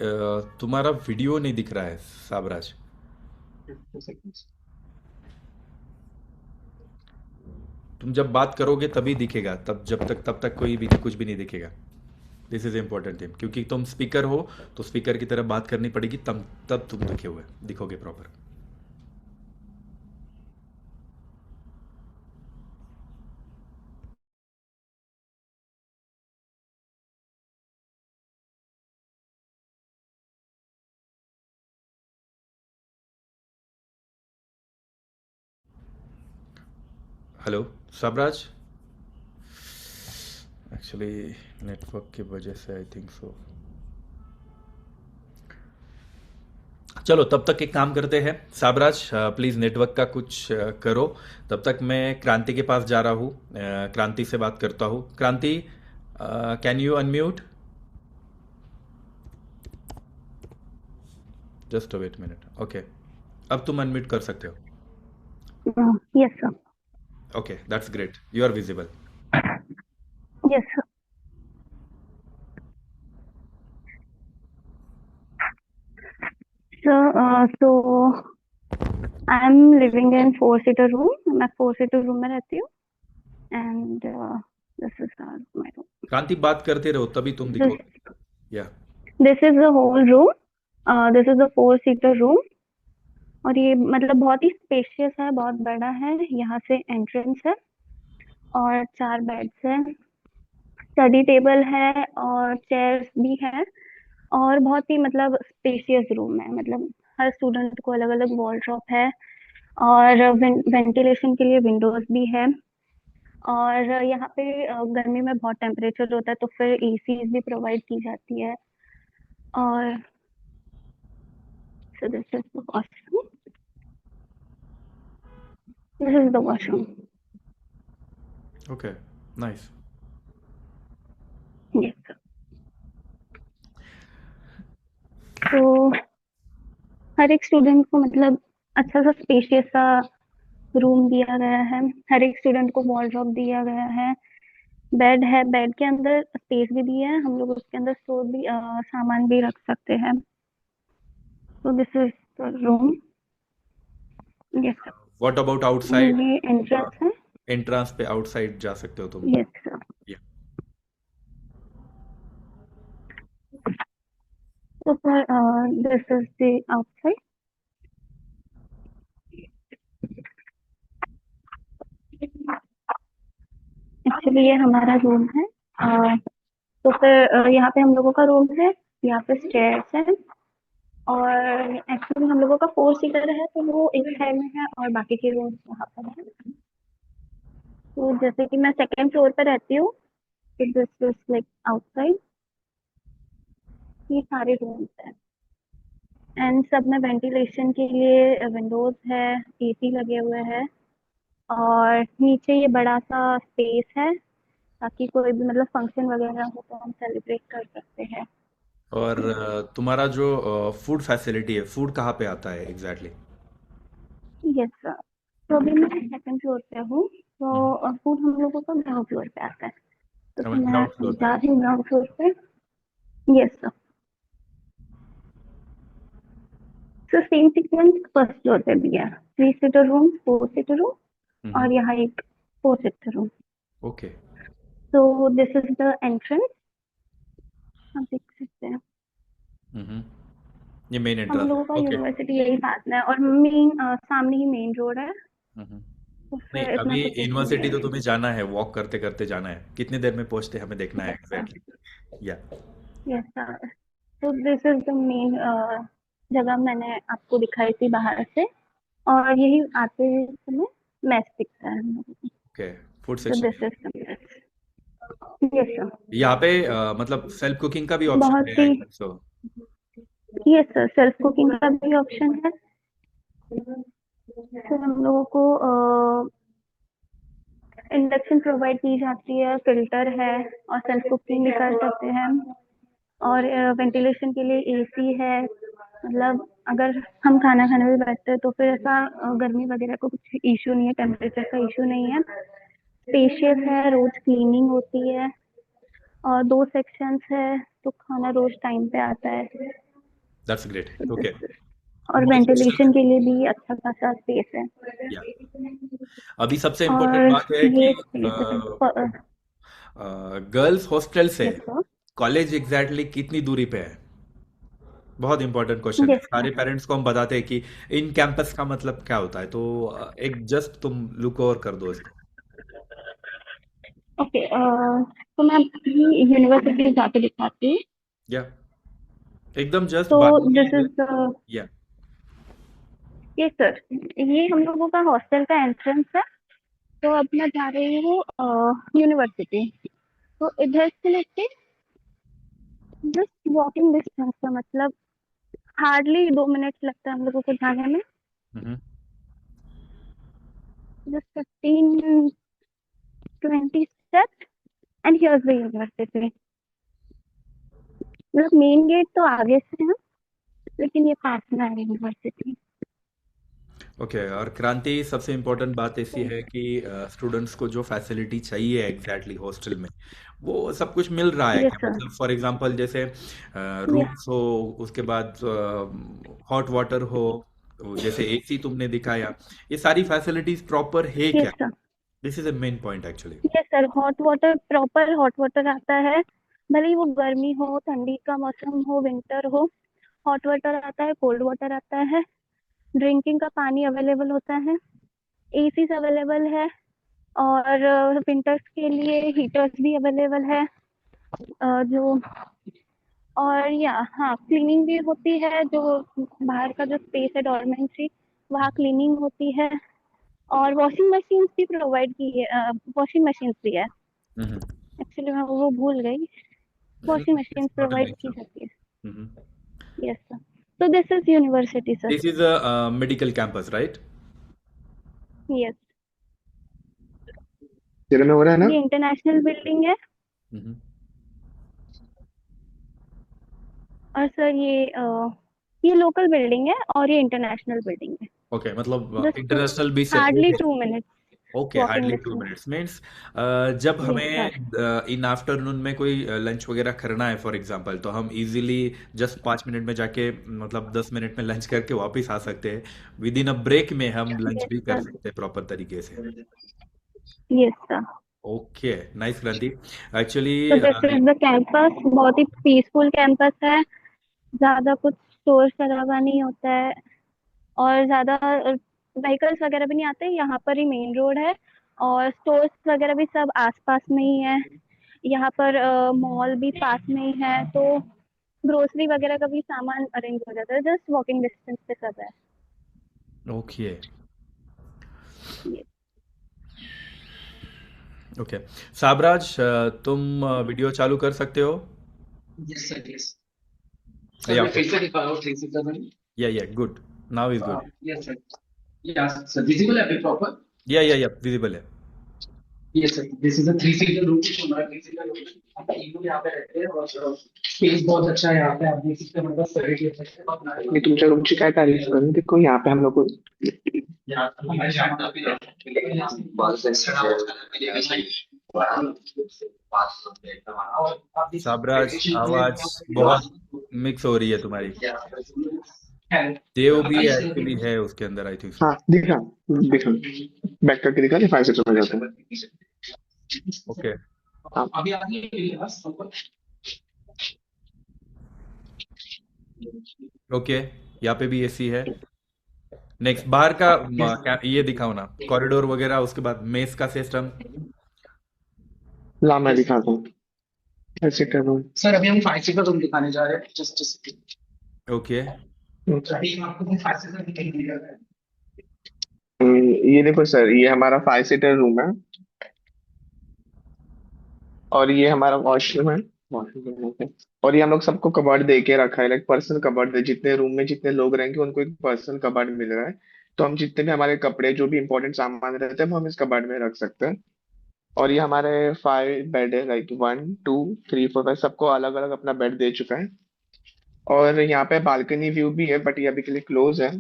तुम्हारा वीडियो नहीं दिख रहा है साबराज। 2 seconds. तुम जब बात करोगे तभी दिखेगा, तब तक कोई भी कुछ भी नहीं दिखेगा। दिस इज इम्पोर्टेंट थिंग, क्योंकि तुम स्पीकर हो तो स्पीकर की तरह बात करनी पड़ेगी, तब तुम दिखोगे प्रॉपर। हेलो सबराज, एक्चुअली नेटवर्क की वजह से आई थिंक सो। चलो तब तक एक काम करते हैं, साबराज प्लीज नेटवर्क का कुछ करो। तब तक मैं क्रांति के पास जा रहा हूँ, क्रांति से बात करता हूँ। Kranti, can you unmute? Just wait minute. Okay, अब तुम अनम्यूट कर सकते हो। Yes, sir. Okay, that's great. You are visible. Yes, sir. So I'm living in four-seater room. मैं four-seater room में रहती हूँ, and this is my room. क्रांति, बात करते रहो तभी तुम This दिखोगे। या this is the whole room. This is a four-seater room. और ये मतलब बहुत ही स्पेशियस है, बहुत बड़ा है। यहाँ से एंट्रेंस है और 4 बेड्स है, स्टडी टेबल है और चेयर्स भी है, और बहुत ही मतलब स्पेशियस रूम है। मतलब हर स्टूडेंट को अलग अलग वॉलड्रॉप है, और वेंटिलेशन के लिए विंडोज भी है। और यहाँ पे गर्मी में बहुत टेम्परेचर होता है, तो फिर एसी भी प्रोवाइड की जाती है। और so this is the washroom. This is the washroom. Okay, nice. Yes, sir. तो हर एक स्टूडेंट को मतलब अच्छा सा स्पेशियस सा रूम दिया गया है। हर एक स्टूडेंट को वॉलड्रॉप दिया गया है, बेड है, बेड के अंदर स्पेस भी दिया है, हम लोग उसके अंदर स्टोर भी सामान भी रख सकते हैं। तो this is the room. Yes sir. What about outside? ये एंट्रेंस है। एंट्रेंस पे आउटसाइड जा सकते हो तुम। Yes sir. Yeah. तो sir this is the outside. Actually ये हमारा रूम है। तो फिर यहाँ पे हम लोगों का रूम है, यहाँ पे स्टेयर्स है, और एक्चुअली हम लोगों का फोर-सीटर है, तो वो एक साइड में है और बाकी के रूम्स वहाँ पर है। तो जैसे कि मैं सेकंड फ्लोर पे रहती हूँ, तो दिस इज लाइक आउटसाइड। ये सारे रूम्स हैं, एंड सब में वेंटिलेशन के लिए विंडोज है, एसी लगे हुए हैं, और नीचे ये बड़ा सा स्पेस है ताकि कोई भी मतलब फंक्शन वगैरह हो तो हम सेलिब्रेट कर सकते हैं। और तुम्हारा जो फूड फैसिलिटी है, फूड कहाँ पे आता है एग्जैक्टली? Yes sir. तो अभी मैं सेकंड फ्लोर पे हूँ, तो फूड हम लोगों का ग्राउंड फ्लोर पे आता है। तो फिर मैं ग्राउंड फ्लोर जा पे। रही हूँ ग्राउंड फ्लोर पे। Yes sir. तो सेम सीक्वेंस फर्स्ट फ्लोर पे भी है, 3-सीटर रूम, 4-सीटर रूम, और यहाँ एक 4-सीटर रूम। ओके। तो दिस इज द एंट्रेंस, आप देख सकते हैं। ये मेन हम एंट्रेंस। लोगों का ओके। यूनिवर्सिटी यही साथ में है, और मेन सामने ही मेन रोड है, तो नहीं, फिर इतना अभी कुछ इशू नहीं यूनिवर्सिटी तो है। तुम्हें जाना है, वॉक करते करते जाना है, कितनी देर में पहुंचते हैं हमें देखना है यस सर। एग्जैक्टली। या यस सर। तो दिस इज द मेन जगह मैंने आपको दिखाई थी बाहर से, और यही आते हुए समय मैच दिखता है हम लोगों को। ओके, फूड तो section. This is the match. Yes sir. यहाँ पे मतलब सेल्फ कुकिंग का भी ऑप्शन बहुत है, ही। I think so. Yes sir, self cooking का भी ऑप्शन है। तो हम लोगों को इंडक्शन प्रोवाइड की जाती है, फिल्टर है, और सेल्फ कुकिंग भी कर सकते हैं, और वेंटिलेशन के लिए एसी है। मतलब अगर हम खाना खाने भी बैठते हैं तो फिर ऐसा गर्मी वगैरह को कुछ इश्यू नहीं है, टेम्परेचर का इश्यू नहीं है। स्पेशियस है, रोज क्लीनिंग होती है, और 2 सेक्शंस है, तो खाना रोज टाइम पे आता है। That's great. ओके। और दो वेंटिलेशन सेक्शन। के लिए भी अच्छा खासा स्पेस है। या अभी सबसे इम्पोर्टेंट और बात है कि ये स्पेस है। गर्ल्स हॉस्टल से यस सर। कॉलेज एग्जैक्टली कितनी दूरी पे है? बहुत इंपॉर्टेंट क्वेश्चन है, यस सारे सर। पेरेंट्स को हम बताते हैं कि इन कैंपस का मतलब क्या होता है, तो एक जस्ट तुम लुक ओवर कर दो इसको। ओके, तो मैं अपनी यूनिवर्सिटी जाके दिखाती हूँ। या एकदम जस्ट तो बाजू में ही दिस है। Is the. या यस सर, ये हम लोगों का हॉस्टल का एंट्रेंस है। तो अब मैं जा रही हूँ यूनिवर्सिटी। तो इधर से लेके जस्ट वॉकिंग डिस्टेंस है, मतलब हार्डली 2 मिनट लगता है हम लोगों को जाने में। Hmm. Just 15-20 steps and here's the university. मतलब मेन गेट तो आगे से है, लेकिन ये पास में है यूनिवर्सिटी। ओके। और क्रांति, सबसे इम्पोर्टेंट बात ऐसी है कि स्टूडेंट्स को जो फैसिलिटी चाहिए एग्जैक्टली हॉस्टल में वो सब कुछ मिल रहा है यस क्या? सर। मतलब फॉर एग्जांपल जैसे यस। रूम्स हो, उसके बाद हॉट वाटर हो, तो जैसे एसी तुमने दिखाया, ये सारी फैसिलिटीज प्रॉपर है क्या? Yes sir. This is a main point actually. Yes sir, hot water, proper hot water आता है। भले ही वो गर्मी हो, ठंडी का मौसम हो, विंटर हो, हॉट वाटर आता है, कोल्ड वाटर आता है। ड्रिंकिंग का पानी अवेलेबल होता है। एसी अवेलेबल है। और विंटर्स के लिए हीटर्स भी अवेलेबल है। जो और या हाँ, क्लीनिंग भी होती है। जो बाहर का जो स्पेस है डॉर्मेंट्री, वहाँ क्लीनिंग होती है। और वॉशिंग मशीन्स भी प्रोवाइड की है, वॉशिंग मशीन्स भी है। हम्म। एक्चुअली मैं वो भूल गई। Washing machines not an provide की इशू। जाती है। Yes sir. तो this is university sir. This is a medical campus, right? Yes. तेरे में हो रहा है ना? ये इंटरनेशनल बिल्डिंग है। और सर ये लोकल बिल्डिंग है और ये इंटरनेशनल बिल्डिंग है। ओके, मतलब जस्ट इंटरनेशनल भी हार्डली सेपरेट है। 2 minutes okay, walking hardly to distance. Minutes means जब यस सर। हमें इन आफ्टरनून में कोई लंच वगैरह करना है फॉर एग्जांपल, तो हम इजीली जस्ट 5 मिनट में जाके, मतलब 10 मिनट में लंच करके वापस आ सकते हैं। विद इन अ ब्रेक में हम लंच यस भी कर सर। सकते हैं प्रॉपर तरीके से। Yes sir. ओके, नाइस क्रांति। एक्चुअली तो दिस इज द कैंपस, बहुत ही पीसफुल कैंपस है। ज्यादा कुछ शोर शराबा नहीं होता है। और ज्यादा व्हीकल्स वगैरह भी नहीं आते। यहाँ पर ही मेन रोड है। और स्टोर्स वगैरह भी सब आसपास में ही है। यहाँ पर मॉल भी पास में ही है। तो ग्रोसरी वगैरह का भी सामान अरेंज हो जाता है। जस्ट वॉकिंग डिस्टेंस पे सब है। ओके। ये ओके, साबराज, तुम वीडियो चालू कर सकते हो? Yes sir, yes sir. या मैं ओके। फिर से दिखा रहा हूँ 3 सीटर में। या good, now is good. Yes sir. Yes sir, visible है अभी प्रॉपर। या विजिबल है। Yes sir, this is a 3 seater room. हमारा 3 सीटर रूम है। आप तीनों यहाँ पे रहते हैं और स्पेस बहुत अच्छा है यहाँ पे। आप देख सकते हैं, मतलब सारे के मी तुमच्या रूमची काय तारीफ करू देखो यहाँ पे हम लोग को साबराज, आवाज बहुत मिक्स हो रही है तुम्हारी। देव भी एक्चुअली है उसके अंदर, आई थिंक सो। हाँ दिखा, दिखा बैक करके दिखा दे, 5 सीटर में जाते हैं। ओके। हाँ अभी आगे ओके, यहाँ पे भी एसी है। नेक्स्ट, बाहर का ये दिखाओ ना, कॉरिडोर वगैरह, उसके बाद मेस का सिस्टम। ला मैं दिखाता हूँ 5 सीटर रूम। सर, अभी हम 5 सीटर रूम दिखाने जा रहे हैं। Just okay. अभी आपको 5 सीटर दिखाई दे रहा है। ये देखो सर, ये हमारा 5 सीटर रूम है और ये हमारा वॉशरूम है। वॉशरूम है। और ये हम लोग सबको कबर्ड दे के रखा है, लाइक पर्सनल कबर्ड है। जितने रूम में जितने लोग रहेंगे उनको एक पर्सनल कबर्ड मिल रहा है। तो हम जितने भी हमारे कपड़े, जो भी इंपॉर्टेंट सामान रहते हैं, वो हम इस कबर्ड में रख सकते हैं। और ये हमारे 5 बेड है, लाइक 1 2 3 4 5, सबको अलग अलग अपना बेड दे चुका है। और यहाँ पे बालकनी व्यू भी है, बट ये अभी के लिए क्लोज है।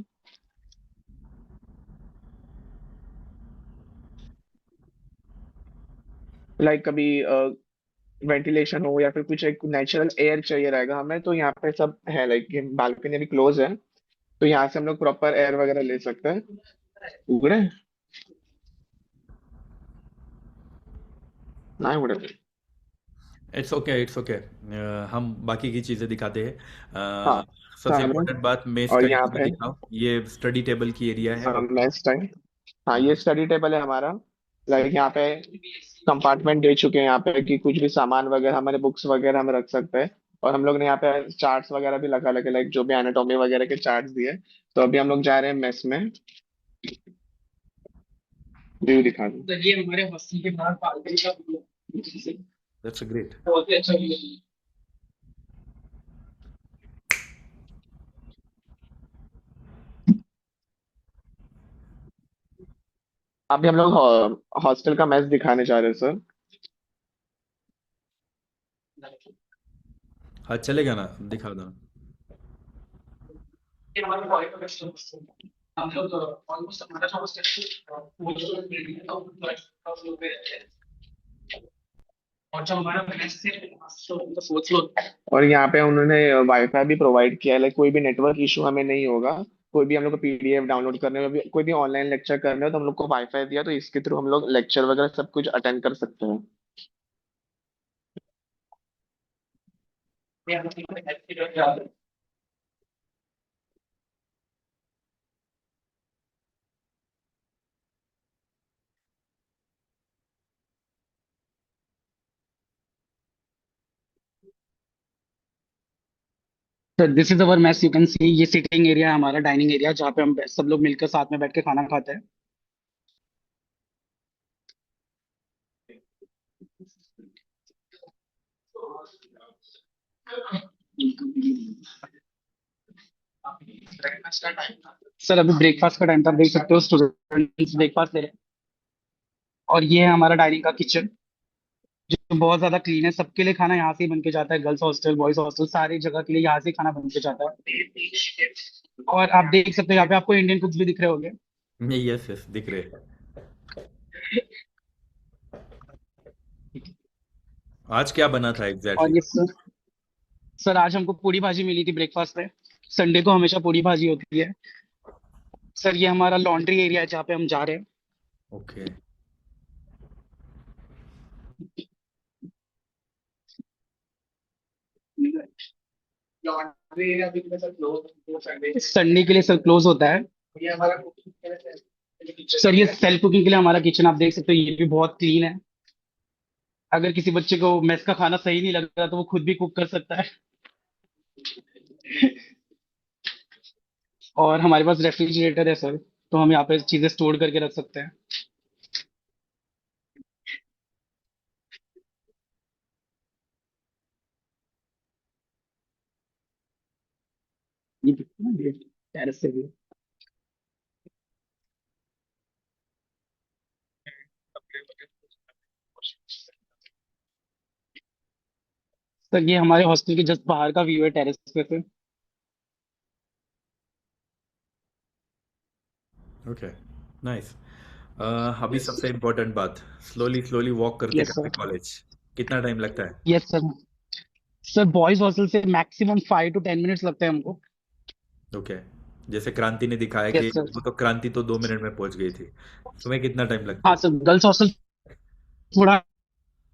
लाइक कभी वेंटिलेशन हो या फिर कुछ एक नेचुरल एयर चाहिए रहेगा हमें, तो यहाँ पे सब है। लाइक ये बालकनी भी क्लोज है, तो यहाँ से हम लोग प्रॉपर एयर वगैरह ले सकते हैं। उगड़े ना उगड़े। It's okay, it's okay. हम बाकी की चीज़ें दिखाते हैं। हाँ सबसे सामने। इम्पोर्टेंट बात, मेस और का यहाँ एरिया पे दिखाओ। ये स्टडी टेबल की एरिया है। ओके। नेक्स्ट टाइम, हाँ ये स्टडी टेबल है हमारा। लाइक यहाँ पे कंपार्टमेंट दे चुके हैं यहाँ पे कि कुछ भी सामान वगैरह, हमारे बुक्स वगैरह हम रख सकते हैं। और हम लोग ने यहाँ पे चार्ट्स वगैरह भी लगा लगे, लाइक जो भी एनाटॉमी वगैरह के चार्ट्स दिए। तो अभी हम लोग जा रहे हैं मेस में। व्यू दिखा दूँ? तो ये हमारे हॉस्टल के बाहर बालकनी का दैट्स ग्रेट। बहुत ही अच्छा व्यू है। अभी हम लोग हॉस्टल का मेस दिखाने जा रहे हैं सर। हाँ, चलेगा ना, दिखा दो। ये हमारा बॉय का बेस्ट हॉस्टल है। हम लोग ऑलमोस्ट हमारा जो हॉस्टल है और जो हमारा मेस है फोर्थ फ्लोर। और यहाँ पे उन्होंने वाईफाई भी प्रोवाइड किया है, लाइक कोई भी नेटवर्क इशू हमें नहीं होगा। कोई भी हम लोग को पीडीएफ डाउनलोड करने में भी, कोई भी ऑनलाइन लेक्चर करना है तो हम लोग को वाईफाई दिया, तो इसके थ्रू हम लोग लेक्चर वगैरह सब कुछ अटेंड कर सकते हैं। Sir this is our mess, you can सी ये सिटिंग एरिया है हमारा, डाइनिंग एरिया जहाँ पे हम सब लोग मिलकर साथ में बैठ के खाना खाते हैं। सर अभी ब्रेकफास्ट का टाइम था, आप देख सकते हो स्टूडेंट्स ब्रेकफास्ट ले रहे हैं। और ये है हमारा डाइनिंग का किचन जो बहुत ज्यादा क्लीन है। सबके लिए खाना यहाँ से ही बन के जाता है, गर्ल्स हॉस्टल बॉयज हॉस्टल सारी जगह के लिए यहाँ से ही खाना बन के जाता है। और आप देख सकते हो यहाँ पे आपको इंडियन कुक्स भी दिख रहे होंगे। यस यस दिख रहे हैं। आज क्या बना था और एग्जैक्टली? ये सर आज हमको पूरी भाजी मिली थी ब्रेकफास्ट में। संडे को हमेशा पूरी भाजी होती है। सर ये हमारा लॉन्ड्री एरिया है जहाँ पे हम जा रहे हैं। ओके। लॉन्ड्री एरिया भी सर क्लोज, संडे के लिए सर क्लोज होता है। ये हमारा सर ये सेल्फ कुकिंग के लिए हमारा किचन आप देख सकते हो, ये भी बहुत क्लीन है। अगर किसी बच्चे को मेस का खाना सही नहीं लग रहा तो वो खुद भी कुक कर सकता है। और हमारे पास रेफ्रिजरेटर है सर, तो हम यहाँ पे चीजें स्टोर करके रख सकते हैं। ये दिखता है ना, ये टेरेस से भी। सर ये हमारे हॉस्टल के जस्ट बाहर का व्यू है टेरेस पे से। Okay nice. अभी सबसे इम्पोर्टेंट बात, स्लोली स्लोली वॉक करते यस करते सर। कॉलेज कितना टाइम लगता है? Yes sir. Sir boys hostel से मैक्सिमम 5 to 10 मिनट्स लगते हैं हमको। ओके। जैसे क्रांति ने दिखाया कि यस सर। वो तो क्रांति तो 2 मिनट में पहुंच गई थी, तुम्हें कितना टाइम लगता हाँ है? सर गर्ल्स हॉस्टल थोड़ा,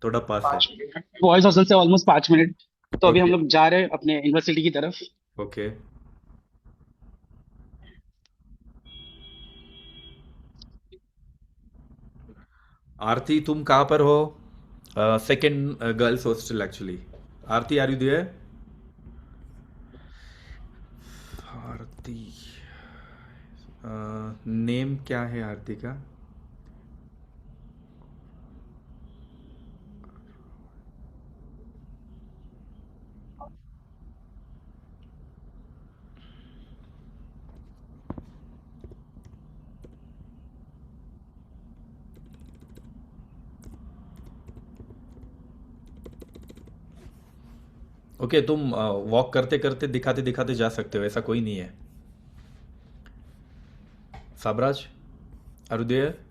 थोड़ा पास है। बॉयज हॉस्टल से ऑलमोस्ट 5 मिनट। तो अभी हम ओके लोग जा रहे हैं अपने यूनिवर्सिटी की तरफ। ओके। आरती तुम कहाँ पर हो? Second girls hostel actually. Aarti are you there? Aarti name क्या है आरती का? ओके तुम वॉक करते करते दिखाते दिखाते जा सकते हो, ऐसा कोई नहीं है। साबराज आर यू देयर?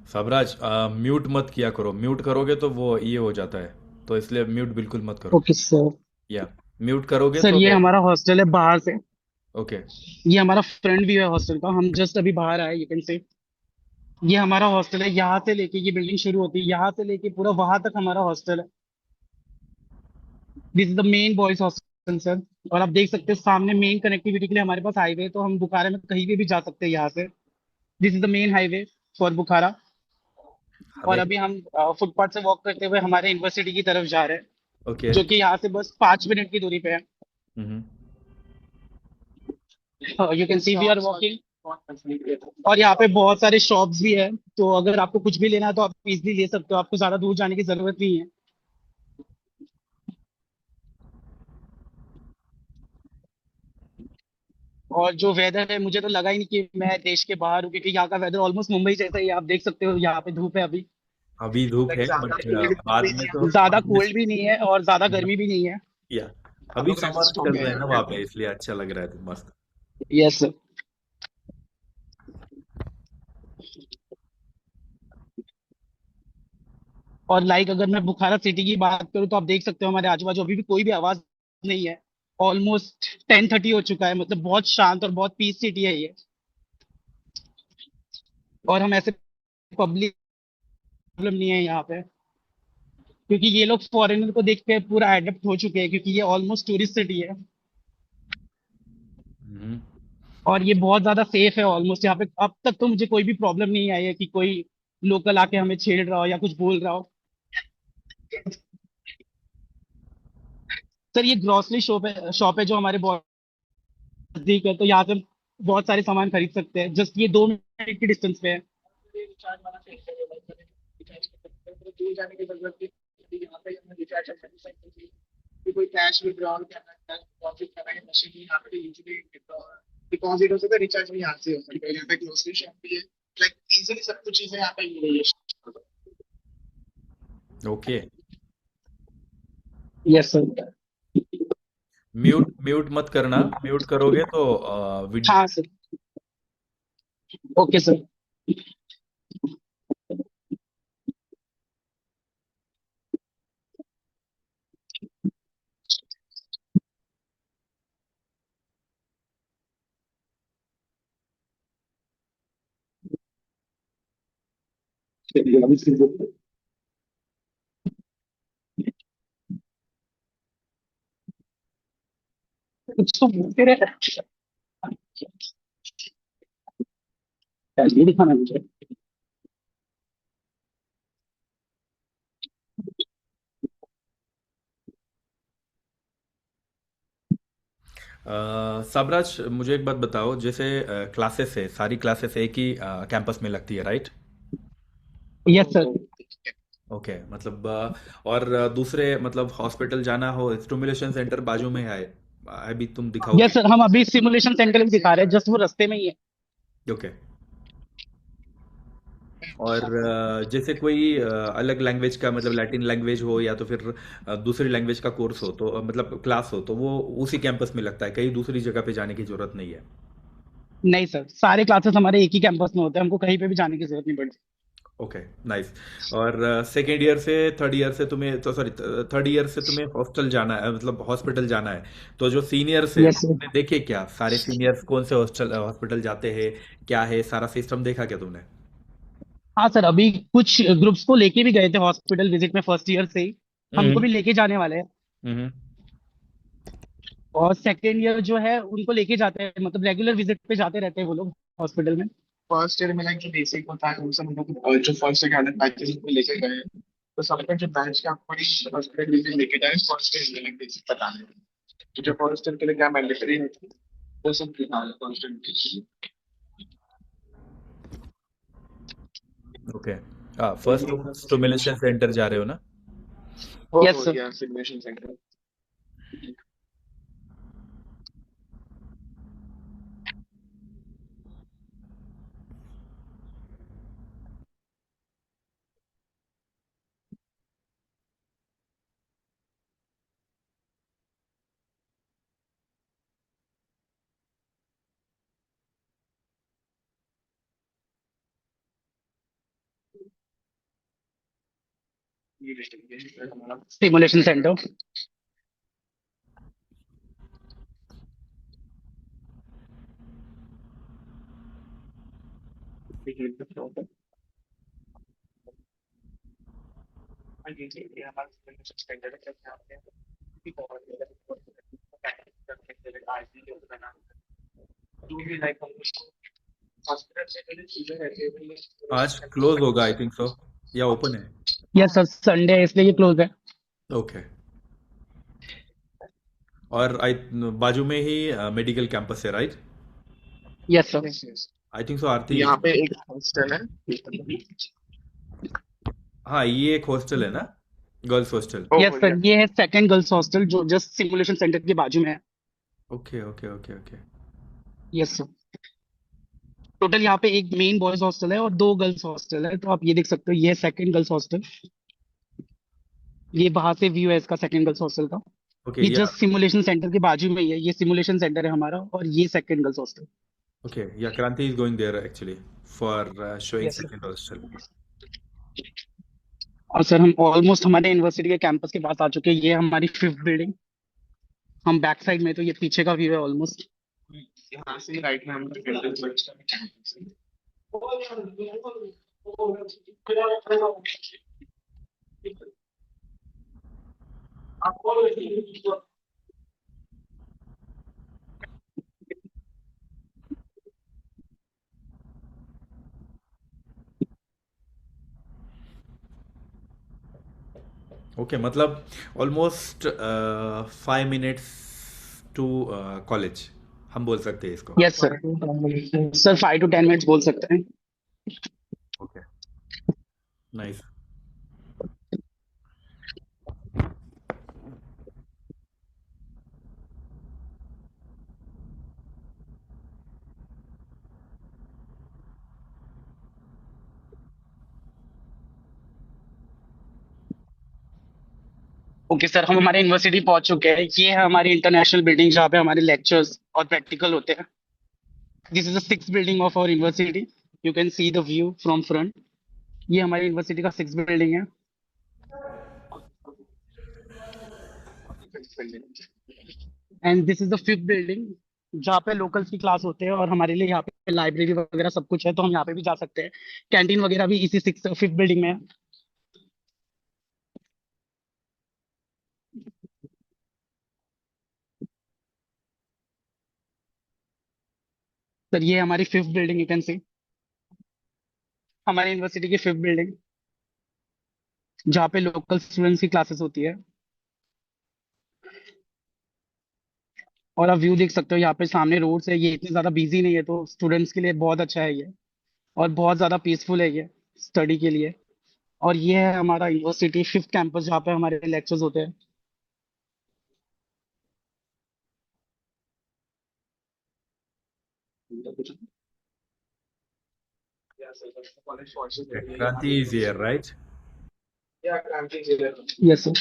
साबराज म्यूट मत किया करो, म्यूट करोगे तो वो ये हो जाता है, तो इसलिए म्यूट बिल्कुल मत करो। Okay sir. या म्यूट करोगे सर तो ये हमारा हॉस्टल है बाहर से। ओके। ये हमारा फ्रंट व्यू है हॉस्टल का, हम जस्ट अभी बाहर आए, यू कैन से। ये हमारा हॉस्टल है, यहाँ से लेके ये बिल्डिंग शुरू होती है, यहाँ से लेके पूरा वहां तक हमारा हॉस्टल है। This is the main boys hostel sir. और आप देख सकते हैं सामने मेन कनेक्टिविटी के लिए हमारे पास हाईवे है, तो हम बुखारा में कहीं भी जा सकते हैं यहाँ से। This is the main highway for Bukhara. और हमें अभी हम फुटपाथ से वॉक करते हुए हमारे यूनिवर्सिटी की तरफ जा रहे हैं, ओके। जो कि यहाँ से बस 5 मिनट की दूरी पे है। Hmm. You can see we are walking और यहाँ पे बहुत सारे शॉप्स भी है, तो अगर आपको कुछ भी लेना है तो आप इजीली ले सकते हो, आपको ज्यादा दूर जाने की जरूरत नहीं है। और जो वेदर है, मुझे तो लगा ही नहीं कि मैं देश के बाहर हूँ, क्योंकि यहाँ का वेदर ऑलमोस्ट मुंबई जैसा ही है। आप देख सकते हो यहाँ पे धूप है अभी। अभी धूप है बट बाद में तो ज्यादा बाद में कोल्ड भी नहीं है और ज्यादा गर्मी भी नहीं है। या अभी समर चल रहा है ना वहाँ पे, इसलिए अच्छा लग रहा है, तो मस्त। Yes sir. और लाइक अगर मैं बुखारा सिटी की बात करूँ, तो आप देख सकते हो हमारे आजू बाजू अभी भी कोई भी आवाज नहीं है। ऑलमोस्ट 10:30 हो चुका है, मतलब बहुत शांत और बहुत पीस सिटी है ये। और हम ऐसे पब्लिक प्रॉब्लम नहीं है यहाँ पे, क्योंकि ये लोग फॉरेनर को देख के पूरा एडेप्ट हो चुके हैं, क्योंकि ये ऑलमोस्ट टूरिस्ट सिटी है। हम्म। और ये बहुत ज्यादा सेफ है ऑलमोस्ट। यहाँ पे अब तक तो मुझे कोई भी प्रॉब्लम नहीं आई है कि कोई लोकल आके हमें छेड़ रहा हो या कुछ बोल रहा हो। सर ये ग्रोसरी शॉप है जो हमारे बहुत नजदीक है, तो यहाँ से हम बहुत सारे सामान खरीद सकते हैं, जस्ट ये 2 मिनट की डिस्टेंस पे है। Okay. Yes sir. Mute mute मत करना, म्यूट करोगे तो हाँ सर। Okay sir. कुछ तो बोलते रहे, ये दिखाना मुझे। सबराज, मुझे एक बात बताओ, जैसे क्लासेस है, सारी क्लासेस एक ही कैंपस में लगती है, राइट? Yes sir. ओके, मतलब और दूसरे मतलब हॉस्पिटल जाना हो, स्टिमुलेशन सेंटर बाजू में है, अभी तुम यस दिखाओगे? सर, हम अभी सिमुलेशन सेंटर भी दिखा रहे हैं, जस्ट वो रास्ते में ही है। ओके। और जैसे कोई अलग लैंग्वेज का, मतलब लैटिन लैंग्वेज हो या तो फिर दूसरी लैंग्वेज का कोर्स हो, तो मतलब क्लास हो, तो वो उसी कैंपस में लगता है, कहीं दूसरी जगह पे जाने की जरूरत नहीं है? नहीं सर, सारे क्लासेस हमारे एक ही कैंपस में होते हैं, हमको कहीं पे भी जाने की जरूरत नहीं पड़ती। Okay, nice. और सेकेंड ईयर से थर्ड ईयर से तुम्हें, तो सॉरी, थर्ड ईयर से तुम्हें हॉस्टल जाना है, मतलब हॉस्पिटल जाना है। तो जो सीनियर्स है यस वो सर। तुमने देखे क्या, सारे सीनियर्स कौन से हॉस्पिटल जाते हैं, क्या है सारा सिस्टम देखा क्या तुमने? हाँ सर, अभी कुछ ग्रुप्स को लेके भी गए थे हॉस्पिटल विजिट में फर्स्ट ईयर से ही। हमको हम्म। भी लेके जाने वाले हैं। हम्म। और सेकेंड ईयर जो है उनको लेके जाते हैं, मतलब रेगुलर विजिट पे जाते रहते हैं वो लोग हॉस्पिटल में। फर्स्ट ईयर में लाइक जो बेसिक होता है वो सब हम लोग जो फर्स्ट ईयर के अंदर बैचेस में लेके गए हैं। तो सबका जो बैच का पूरी हॉस्पिटल विजिट लेके जाए फर्स्ट ईयर में लाइक बेसिक बताने, तो जो फर्स्ट ईयर के लिए क्या मैंडेटरी है वो सब दिखा रहे फर्स्ट ईयर। ओके। फर्स्ट तुम स्टिमुलेशन सेंटर जा रहे हो ना? हो यस सर। गया सिमुलेशन सेंटर। ये हमारा सिमुलेशन सेंटर। ये हमारा सिमुलेशन सेंटर है यहाँ पे जो भी लाइक हम हॉस्पिटल से जो चीजें रहती है आज क्लोज होगा आई थिंक सो, या ओपन है? यस सर, संडे है इसलिए ये क्लोज है। ओके। और आई बाजू में ही मेडिकल कैंपस है, right? Yes sir. Yes, yes. I think so Aarti यहाँ पे एक हॉस्टल है। हाँ, ये एक हॉस्टल है ना, girls hostel. Yes oh sir, yes. ये है सेकंड गर्ल्स हॉस्टल जो जस्ट सिमुलेशन सेंटर के बाजू में है। Okay okay okay okay. Yes sir. Total यहाँ पे एक मेन बॉयज हॉस्टल है और दो गर्ल्स हॉस्टल है, तो आप ये देख सकते हो, ये है सेकंड गर्ल्स हॉस्टल। ये बाहर से व्यू है इसका सेकंड गर्ल्स हॉस्टल का। ओके ये या जस्ट सिमुलेशन सेंटर के बाजू में ही है, ये सिमुलेशन सेंटर है हमारा और ये second girls hostel. Okay yeah Kranti is going there actually for showing yes sir. Second hostel. और सर हम ऑलमोस्ट हमारे यूनिवर्सिटी के कैंपस के पास आ चुके हैं, ये हमारी फिफ्थ बिल्डिंग। हम बैक साइड में, तो ये पीछे का व्यू है ऑलमोस्ट। यहाँ से राइट में हम ओके मतलब ऑलमोस्ट 5 मिनट्स टू कॉलेज हम बोल सकते हैं इसको। Yes sir. Sir 5 to 10 minutes बोल सकते हैं। Okay nice. ओके सर, हम हमारे यूनिवर्सिटी पहुंच चुके हैं। ये है हमारी इंटरनेशनल बिल्डिंग जहाँ पे हमारे लेक्चर्स और प्रैक्टिकल होते हैं। This is the six building of our university. You can see the view from front. ये हमारी यूनिवर्सिटी का सिक्स बिल्डिंग है। And this is the fifth building जहाँ पे लोकल्स की क्लास होते हैं और हमारे लिए यहाँ पे लाइब्रेरी वगैरह सब कुछ है, तो हम यहाँ पे भी जा सकते हैं। कैंटीन वगैरह भी इसी सिक्स फिफ्थ बिल्डिंग में है। सर ये हमारी फिफ्थ बिल्डिंग, यू कैन सी हमारी यूनिवर्सिटी की फिफ्थ बिल्डिंग जहाँ पे लोकल स्टूडेंट्स की क्लासेस होती है। और आप व्यू देख सकते हो, यहाँ पे सामने रोड्स है, ये इतने ज्यादा बिजी नहीं है, तो स्टूडेंट्स के लिए बहुत अच्छा है ये। और बहुत ज्यादा पीसफुल है ये स्टडी के लिए। और ये है हमारा यूनिवर्सिटी फिफ्थ कैंपस जहाँ पे हमारे लेक्चर्स होते हैं। क्रांति is here right. Yes sir.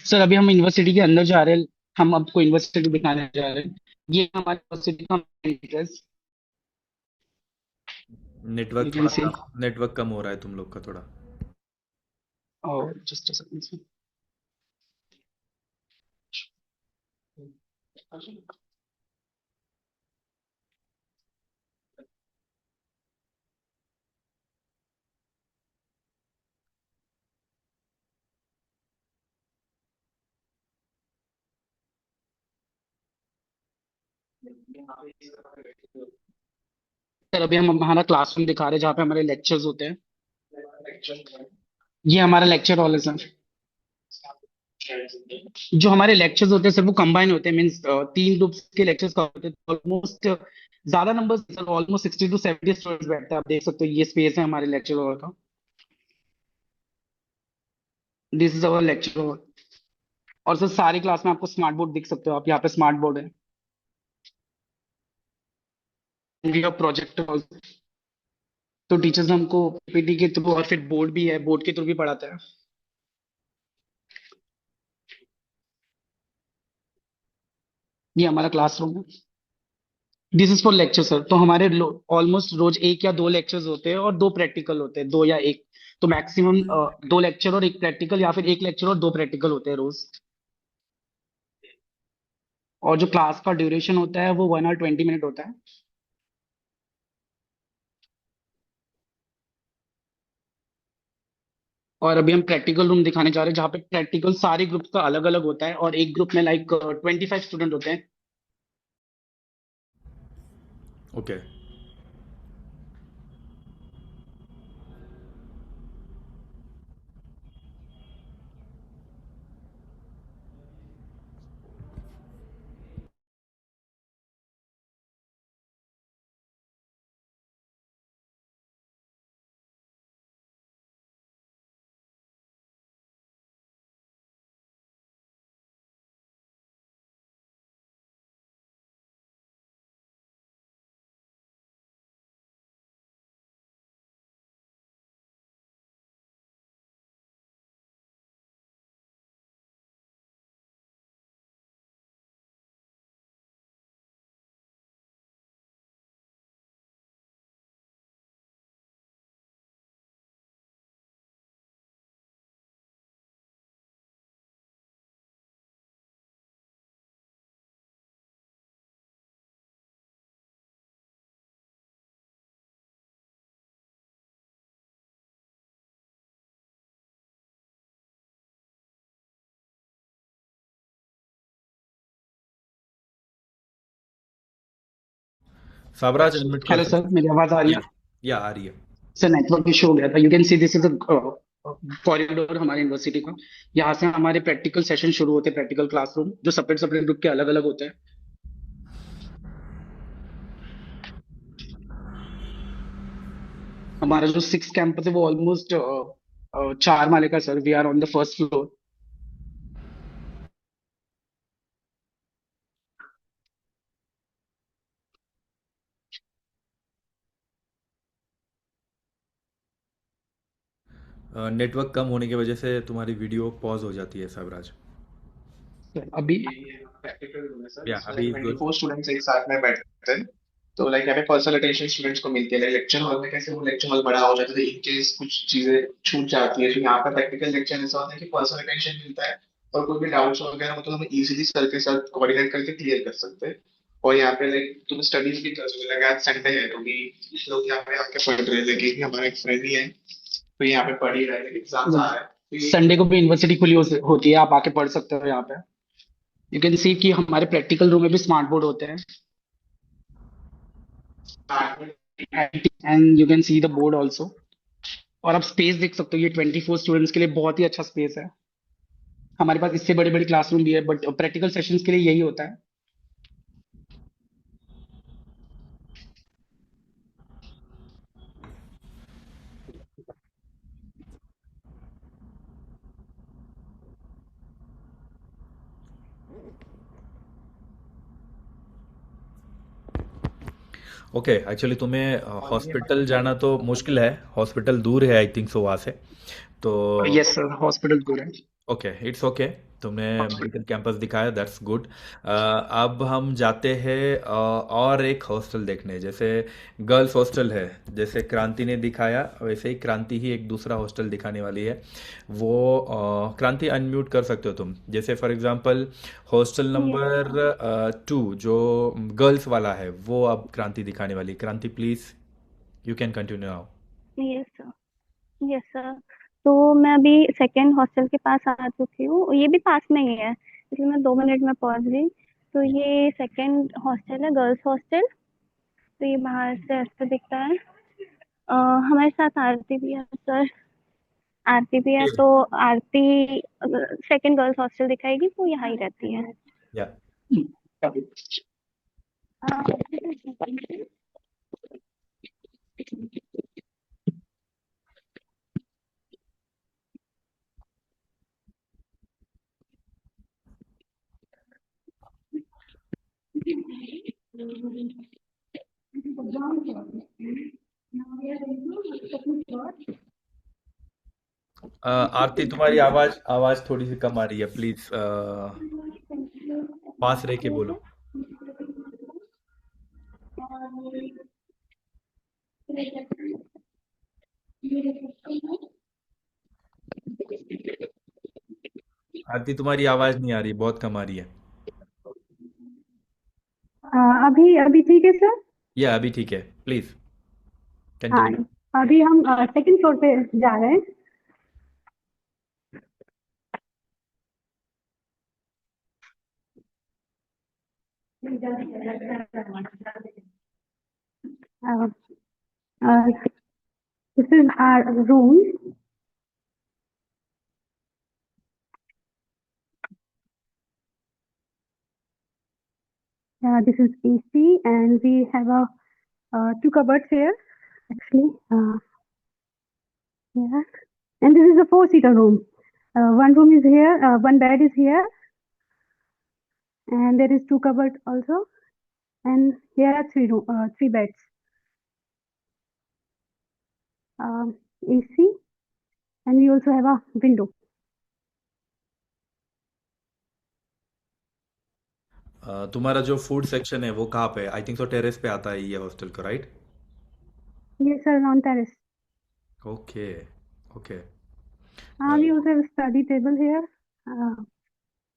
Sir अभी हम यूनिवर्सिटी के अंदर जा रहे हैं। हम आपको यूनिवर्सिटी दिखाने जा रहे हैं। ये हमारी यूनिवर्सिटी का एंट्रेंस। यू नेटवर्क कैन थोड़ा सी। कम, नेटवर्क कम हो रहा है तुम लोग का थोड़ा। और जस्ट अ सेकंड। सर अभी हम हमारा क्लासरूम दिखा रहे हैं जहाँ पे हमारे लेक्चर्स होते हैं। ये हमारा लेक्चर हॉल है सर। जो हमारे लेक्चर्स होते हैं सर वो कंबाइन होते हैं, मीन्स तीन ग्रुप्स के लेक्चर्स का होते हैं। ऑलमोस्ट ज्यादा number sir, almost 60 to 70 students बैठते हैं। आप देख सकते हो ये स्पेस है हमारे लेक्चर हॉल का। This is our lecture hall. और सर सारी क्लास में आपको स्मार्ट बोर्ड दिख सकते हो आप, यहाँ पे स्मार्ट बोर्ड है। We have projector. तो टीचर्स हमको पीपीटी के थ्रू और फिर बोर्ड भी है, बोर्ड के थ्रू भी पढ़ाते हैं। ये हमारा क्लासरूम है। This is for lecture sir. तो हमारे ऑलमोस्ट रोज एक या दो लेक्चर्स होते हैं और दो प्रैक्टिकल होते हैं, दो या एक। तो मैक्सिमम दो लेक्चर और एक प्रैक्टिकल, या फिर एक लेक्चर और दो प्रैक्टिकल होते हैं रोज। और जो क्लास का ड्यूरेशन होता है वो 1 hour 20 minute होता है। और अभी हम प्रैक्टिकल रूम दिखाने जा रहे हैं जहाँ पे प्रैक्टिकल सारे ग्रुप का अलग अलग होता है और एक ग्रुप में लाइक 25 स्टूडेंट होते हैं। ओके। साबराज अनम्यूट कर हेलो सर, सकते मेरी आवाज आ रही हैं? है? या आ रही है। सर नेटवर्क इशू हो गया था। You can see this is a corridor हमारे यूनिवर्सिटी का। यहाँ से हमारे प्रैक्टिकल सेशन शुरू होते हैं, प्रैक्टिकल क्लासरूम जो सेपरेट सेपरेट ग्रुप के अलग अलग होते हैं। हमारा जो 6 कैंपस है वो ऑलमोस्ट 4 माले का sir. We are on the first floor. Network कम होने की वजह से तुम्हारी वीडियो पॉज हो जाती है साबराज। अभी ये प्रैक्टिकल रूम है सर, या इसमें अभी लाइक गुड। 24 स्टूडेंट्स एक साथ में बैठते हैं। तो लाइक यहाँ पे पर्सनल अटेंशन स्टूडेंट्स को मिलती है। लेक्चर हॉल में कैसे वो लेक्चर हॉल बड़ा हो जाता है, इन केस कुछ चीजें छूट जाती है, तो यहाँ पर प्रैक्टिकल लेक्चर ऐसा होता है कि पर्सनल अटेंशन मिलता है और कोई भी डाउट्स वगैरह हो तो हम इजीली सर के साथ कोऑर्डिनेट करके क्लियर कर सकते हैं। और यहाँ पे लाइक तुम स्टडीज भी कर सकते हो। लाइक आज संडे है तो भी लोग यहाँ पे आके पढ़ रहे हैं, लेकिन हमारा एक फ्रेंड ही है तो यहाँ पे पढ़ ही रहे हैं, एग्जाम्स आ रहे हैं तो ये संडे को भी यूनिवर्सिटी खुली होती है, आप आके पढ़ सकते हो यहाँ पे। यू कैन सी कि हमारे प्रैक्टिकल रूम में भी स्मार्ट बोर्ड होते हैं and you can see the board also. और आप स्पेस देख सकते हो, ये 24 स्टूडेंट्स के लिए बहुत ही अच्छा स्पेस है। हमारे पास इससे बड़ी बड़ी क्लासरूम भी है बट प्रैक्टिकल सेशंस के लिए यही होता है। ओके, एक्चुअली तुम्हें और ये हॉस्पिटल जाना तो मुश्किल है, हॉस्पिटल दूर है आई थिंक सो वहाँ से। तो यस सर, हॉस्पिटल दूर है। Okay, it's okay. तुमने मेडिकल कैंपस दिखाया, दैट्स गुड। अब हम जाते हैं और एक हॉस्टल देखने, जैसे गर्ल्स हॉस्टल है, जैसे क्रांति ने दिखाया वैसे ही क्रांति ही एक दूसरा हॉस्टल दिखाने वाली है। वो क्रांति अनम्यूट कर सकते हो तुम, जैसे for example hostel yes number 2 जो गर्ल्स वाला है वो अब क्रांति दिखाने वाली है। क्रांति please, you can continue now. Yes sir. Yes sir. तो मैं अभी सेकेंड हॉस्टल के पास आ चुकी हूँ, ये भी पास में ही है इसलिए मैं 2 मिनट में पहुंच गई। तो ये सेकेंड हॉस्टल है, गर्ल्स हॉस्टल। तो ये बाहर से ऐसे दिखता है। हमारे साथ आरती भी है सर। आरती भी है तो आरती सेकेंड गर्ल्स हॉस्टल दिखाएगी, वो यहाँ ही रहती है। या हाँ। आरती तुम्हारी आवाज आवाज थोड़ी सी कम आ रही है, प्लीज पास रह के बोलो। आरती तुम्हारी आवाज नहीं आ रही, बहुत कम आ रही है। अभी अभी ठीक है सर। या अभी ठीक है, प्लीज हाँ, कंटिन्यू। अभी हम सेकंड फ्लोर पे जा रहे हैं। Uh, uh, this is our room. This is AC, and we have two cupboards here, actually. Yeah. And this is a four-seater room. One room is here, one bed is here, and there is two cupboards also. And here are three beds. AC, and we also have a window. तुम्हारा जो फूड सेक्शन है वो कहाँ पे है? आई थिंक सो टेरेस पे आता है ये हॉस्टल का, right? Yes, sir, on terrace. Okay okay We also have a study table here.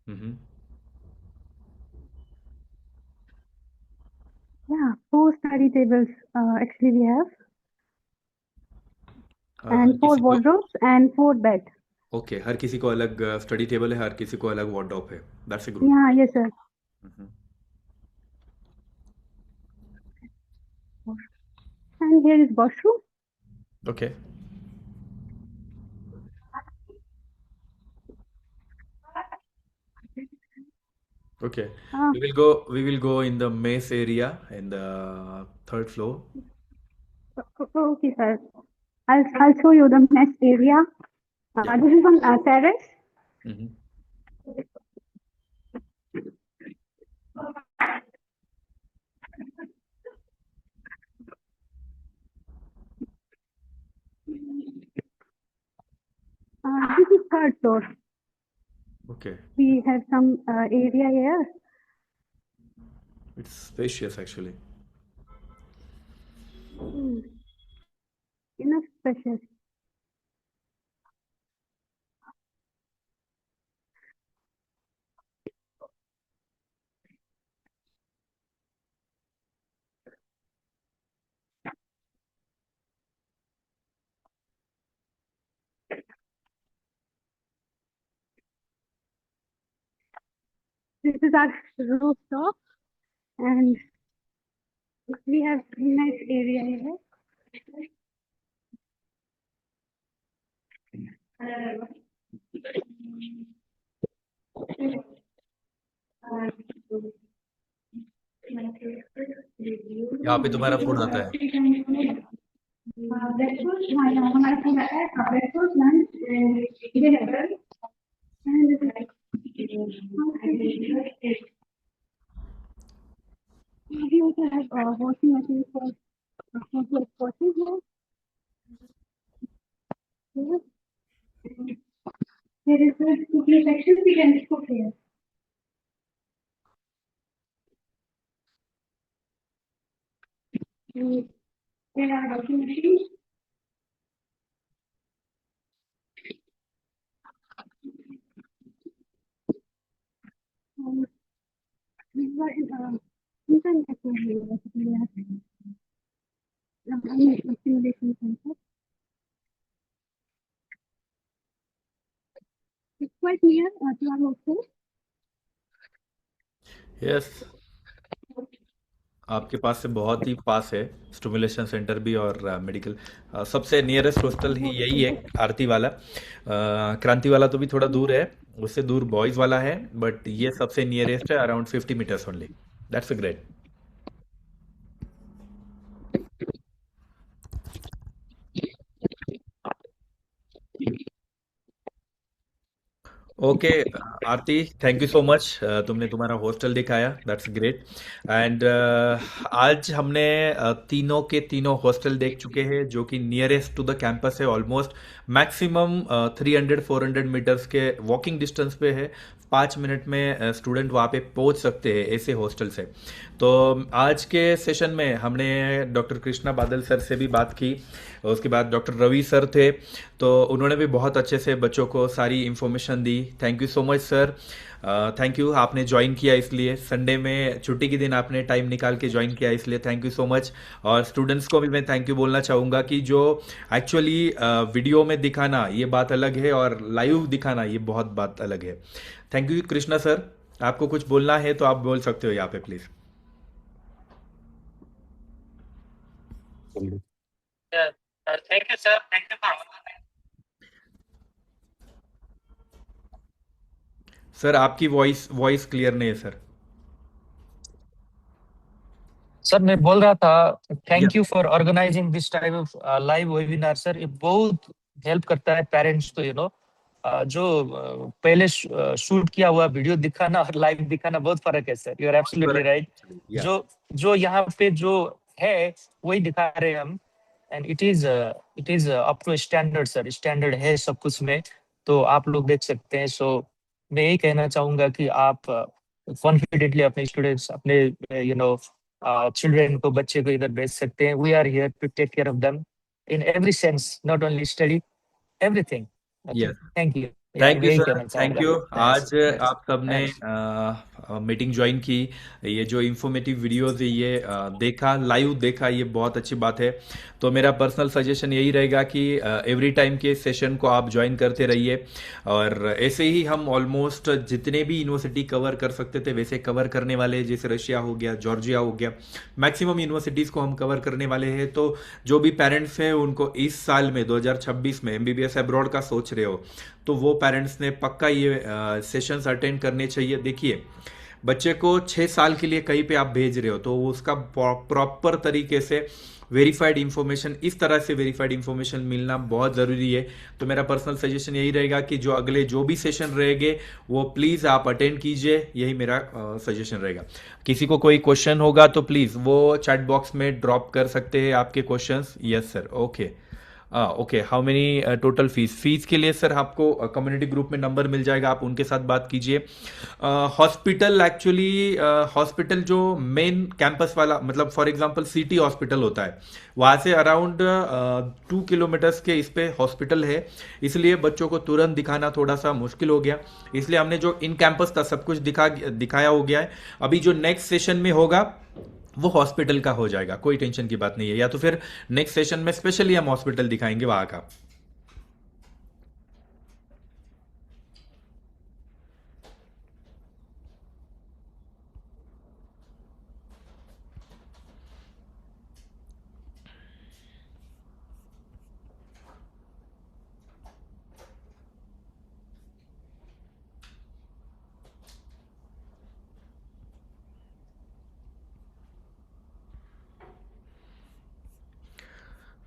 Hmm Yeah, four study tables actually we have, and four किसी को wardrobes and four bed. Okay हर किसी को अलग स्टडी टेबल है, हर किसी को अलग वार्डरोब है। That's a good. Yeah, yes, sir. And here is washroom. Okay okay we will go in the mess area in the third floor. Okay, sir. I'll show you the mess area. Yeah. This is on terrace. Mhm. This is third floor. Okay, We have some area here. it's spacious actually. Enough spacious. This is our rooftop, and we have nice area here. यहाँ पे तुम्हारा फूड आता है। Breakfast, हमारा food आता है, breakfast, lunch, dinner. And this is we also have washing machine for washing here. There is a cooking section, we can cook here. There are washing machines. These are inside simulation center. It's quite near to our hostel. Yes आपके पास से बहुत ही पास है स्टिमुलेशन सेंटर भी और मेडिकल। सबसे नियरेस्ट हॉस्टल ही यही है, आरती वाला। क्रांति वाला तो भी थोड़ा दूर है, उससे दूर बॉयज वाला है, बट ये सबसे नियरेस्ट है, around 50 metres only. That's a great. Okay Aarti, thank you so much, तुमने तुम्हारा हॉस्टल दिखाया, दैट्स ग्रेट। एंड आज हमने तीनों के तीनों हॉस्टल देख चुके हैं जो कि नियरेस्ट टू द कैंपस है, ऑलमोस्ट मैक्सिमम 300-400 मीटर्स के वॉकिंग डिस्टेंस पे है। 5 मिनट में स्टूडेंट वहाँ पे पहुँच सकते हैं ऐसे हॉस्टल से। तो आज के सेशन में हमने डॉक्टर कृष्णा बादल सर से भी बात की, उसके बाद डॉक्टर रवि सर थे, तो उन्होंने भी बहुत अच्छे से बच्चों को सारी information the. Thank you so much sir, thank you, आपने ज्वाइन किया, इसलिए संडे में छुट्टी के दिन आपने टाइम निकाल के ज्वाइन किया, इसलिए थैंक यू सो मच। और स्टूडेंट्स को भी मैं थैंक यू बोलना चाहूँगा कि जो एक्चुअली वीडियो में दिखाना ये बात अलग है और लाइव दिखाना ये बहुत बात अलग है। Thank you Krishna sir. आपको कुछ बोलना है तो आप बोल सकते हो यहाँ पे please. Thank you, sir. Thank you for sir आपकी वॉइस वॉइस क्लियर नहीं है सर। सर मैं बोल रहा था yeah thank you for organising this type of live webinar sir. ये बहुत हेल्प करता है पेरेंट्स को, जो पहले शूट किया हुआ वीडियो दिखाना और लाइव दिखाना बहुत फर्क है sir. You are absolutely right. Yeah जो जो यहाँ पे जो है वही दिखा रहे हैं हम, and it is up to standard sir. Standard है सब कुछ में, तो आप लोग देख सकते हैं। सो मैं यही कहना चाहूंगा कि आप कॉन्फिडेंटली अपने स्टूडेंट्स, अपने चिल्ड्रेन को, बच्चे को इधर भेज सकते हैं। We are here to take care of them in every sense, not only study, everything. Okay, yes thank you. Thank you यही सर, कहना थैंक चाहूंगा। यू। थैंक्स, आज थैंक्स, आप सबने थैंक्स। मीटिंग ज्वाइन की, ये जो इंफॉर्मेटिव वीडियोस है ये देखा, लाइव देखा, ये बहुत अच्छी बात है। तो मेरा पर्सनल सजेशन यही रहेगा कि एवरी टाइम के सेशन को आप ज्वाइन करते रहिए, और ऐसे ही हम ऑलमोस्ट जितने भी यूनिवर्सिटी कवर कर सकते थे वैसे कवर करने वाले हैं। जैसे रशिया हो गया, जॉर्जिया हो गया, मैक्सिमम यूनिवर्सिटीज़ को हम कवर करने वाले हैं। तो जो भी पेरेंट्स हैं उनको इस साल में 2026 में एमबीबीएस अब्रॉड का सोच रहे हो तो वो पेरेंट्स ने पक्का ये सेशंस अटेंड करने चाहिए। देखिए, बच्चे को 6 साल के लिए कहीं पे आप भेज रहे हो तो उसका प्रॉपर तरीके से वेरीफाइड इंफॉर्मेशन, इस तरह से वेरीफाइड इंफॉर्मेशन मिलना बहुत ज़रूरी है। तो मेरा पर्सनल सजेशन यही रहेगा कि जो अगले जो भी सेशन रहेंगे वो प्लीज़ आप अटेंड कीजिए, यही मेरा सजेशन रहेगा। किसी को कोई क्वेश्चन होगा तो प्लीज़ वो चैट बॉक्स में ड्रॉप कर सकते हैं आपके questions. Yes sir, okay. Okay, how many total fees के लिए सर आपको कम्युनिटी ग्रुप में नंबर मिल जाएगा, आप उनके साथ बात कीजिए। हॉस्पिटल, एक्चुअली हॉस्पिटल जो मेन कैंपस वाला, मतलब फॉर एग्जांपल सिटी हॉस्पिटल होता है, वहाँ से अराउंड 2 किलोमीटर्स के इस पे हॉस्पिटल है, इसलिए बच्चों को तुरंत दिखाना थोड़ा सा मुश्किल हो गया। इसलिए हमने जो इन कैंपस था सब कुछ दिखाया हो गया है। अभी जो नेक्स्ट सेशन में होगा वो हॉस्पिटल का हो जाएगा, कोई टेंशन की बात नहीं है। या तो फिर नेक्स्ट सेशन में स्पेशली हम हॉस्पिटल दिखाएंगे वहां का।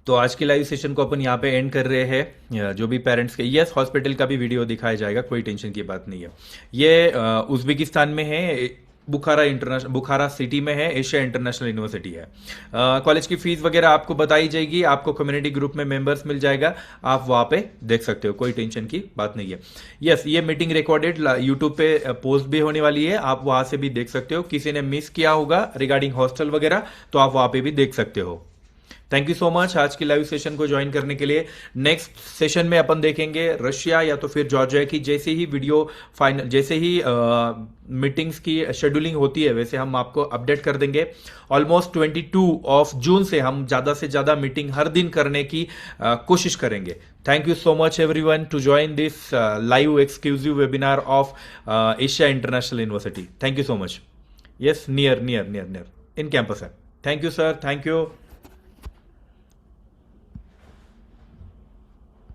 तो आज की लाइव सेशन को अपन यहाँ पे एंड कर रहे हैं। जो भी पेरेंट्स के, यस हॉस्पिटल का भी वीडियो दिखाया जाएगा, कोई टेंशन की बात नहीं है। ये उज्बेकिस्तान में है, बुखारा सिटी में है, एशिया इंटरनेशनल यूनिवर्सिटी है। कॉलेज की फीस वगैरह आपको बताई जाएगी, आपको कम्युनिटी ग्रुप में मेंबर्स मिल जाएगा, आप वहाँ पे देख सकते हो, कोई टेंशन की बात नहीं है। यस, ये मीटिंग रिकॉर्डेड यूट्यूब पे पोस्ट भी होने वाली है, आप वहाँ से भी देख सकते हो। किसी ने मिस किया होगा रिगार्डिंग हॉस्टल वगैरह तो आप वहाँ पे भी देख सकते हो। थैंक यू सो मच आज की लाइव सेशन को ज्वाइन करने के लिए। नेक्स्ट सेशन में अपन देखेंगे रशिया या तो फिर जॉर्जिया की। जैसे ही वीडियो फाइनल, जैसे ही मीटिंग्स की शेड्यूलिंग होती है वैसे हम आपको अपडेट कर देंगे। ऑलमोस्ट 22 ऑफ जून से हम ज़्यादा से ज़्यादा मीटिंग हर दिन करने की कोशिश करेंगे। Thank you so much everyone to join this live exclusive webinar of Asia International University. Thank you so much. Yes, near in campus है। Thank you sir, thank you.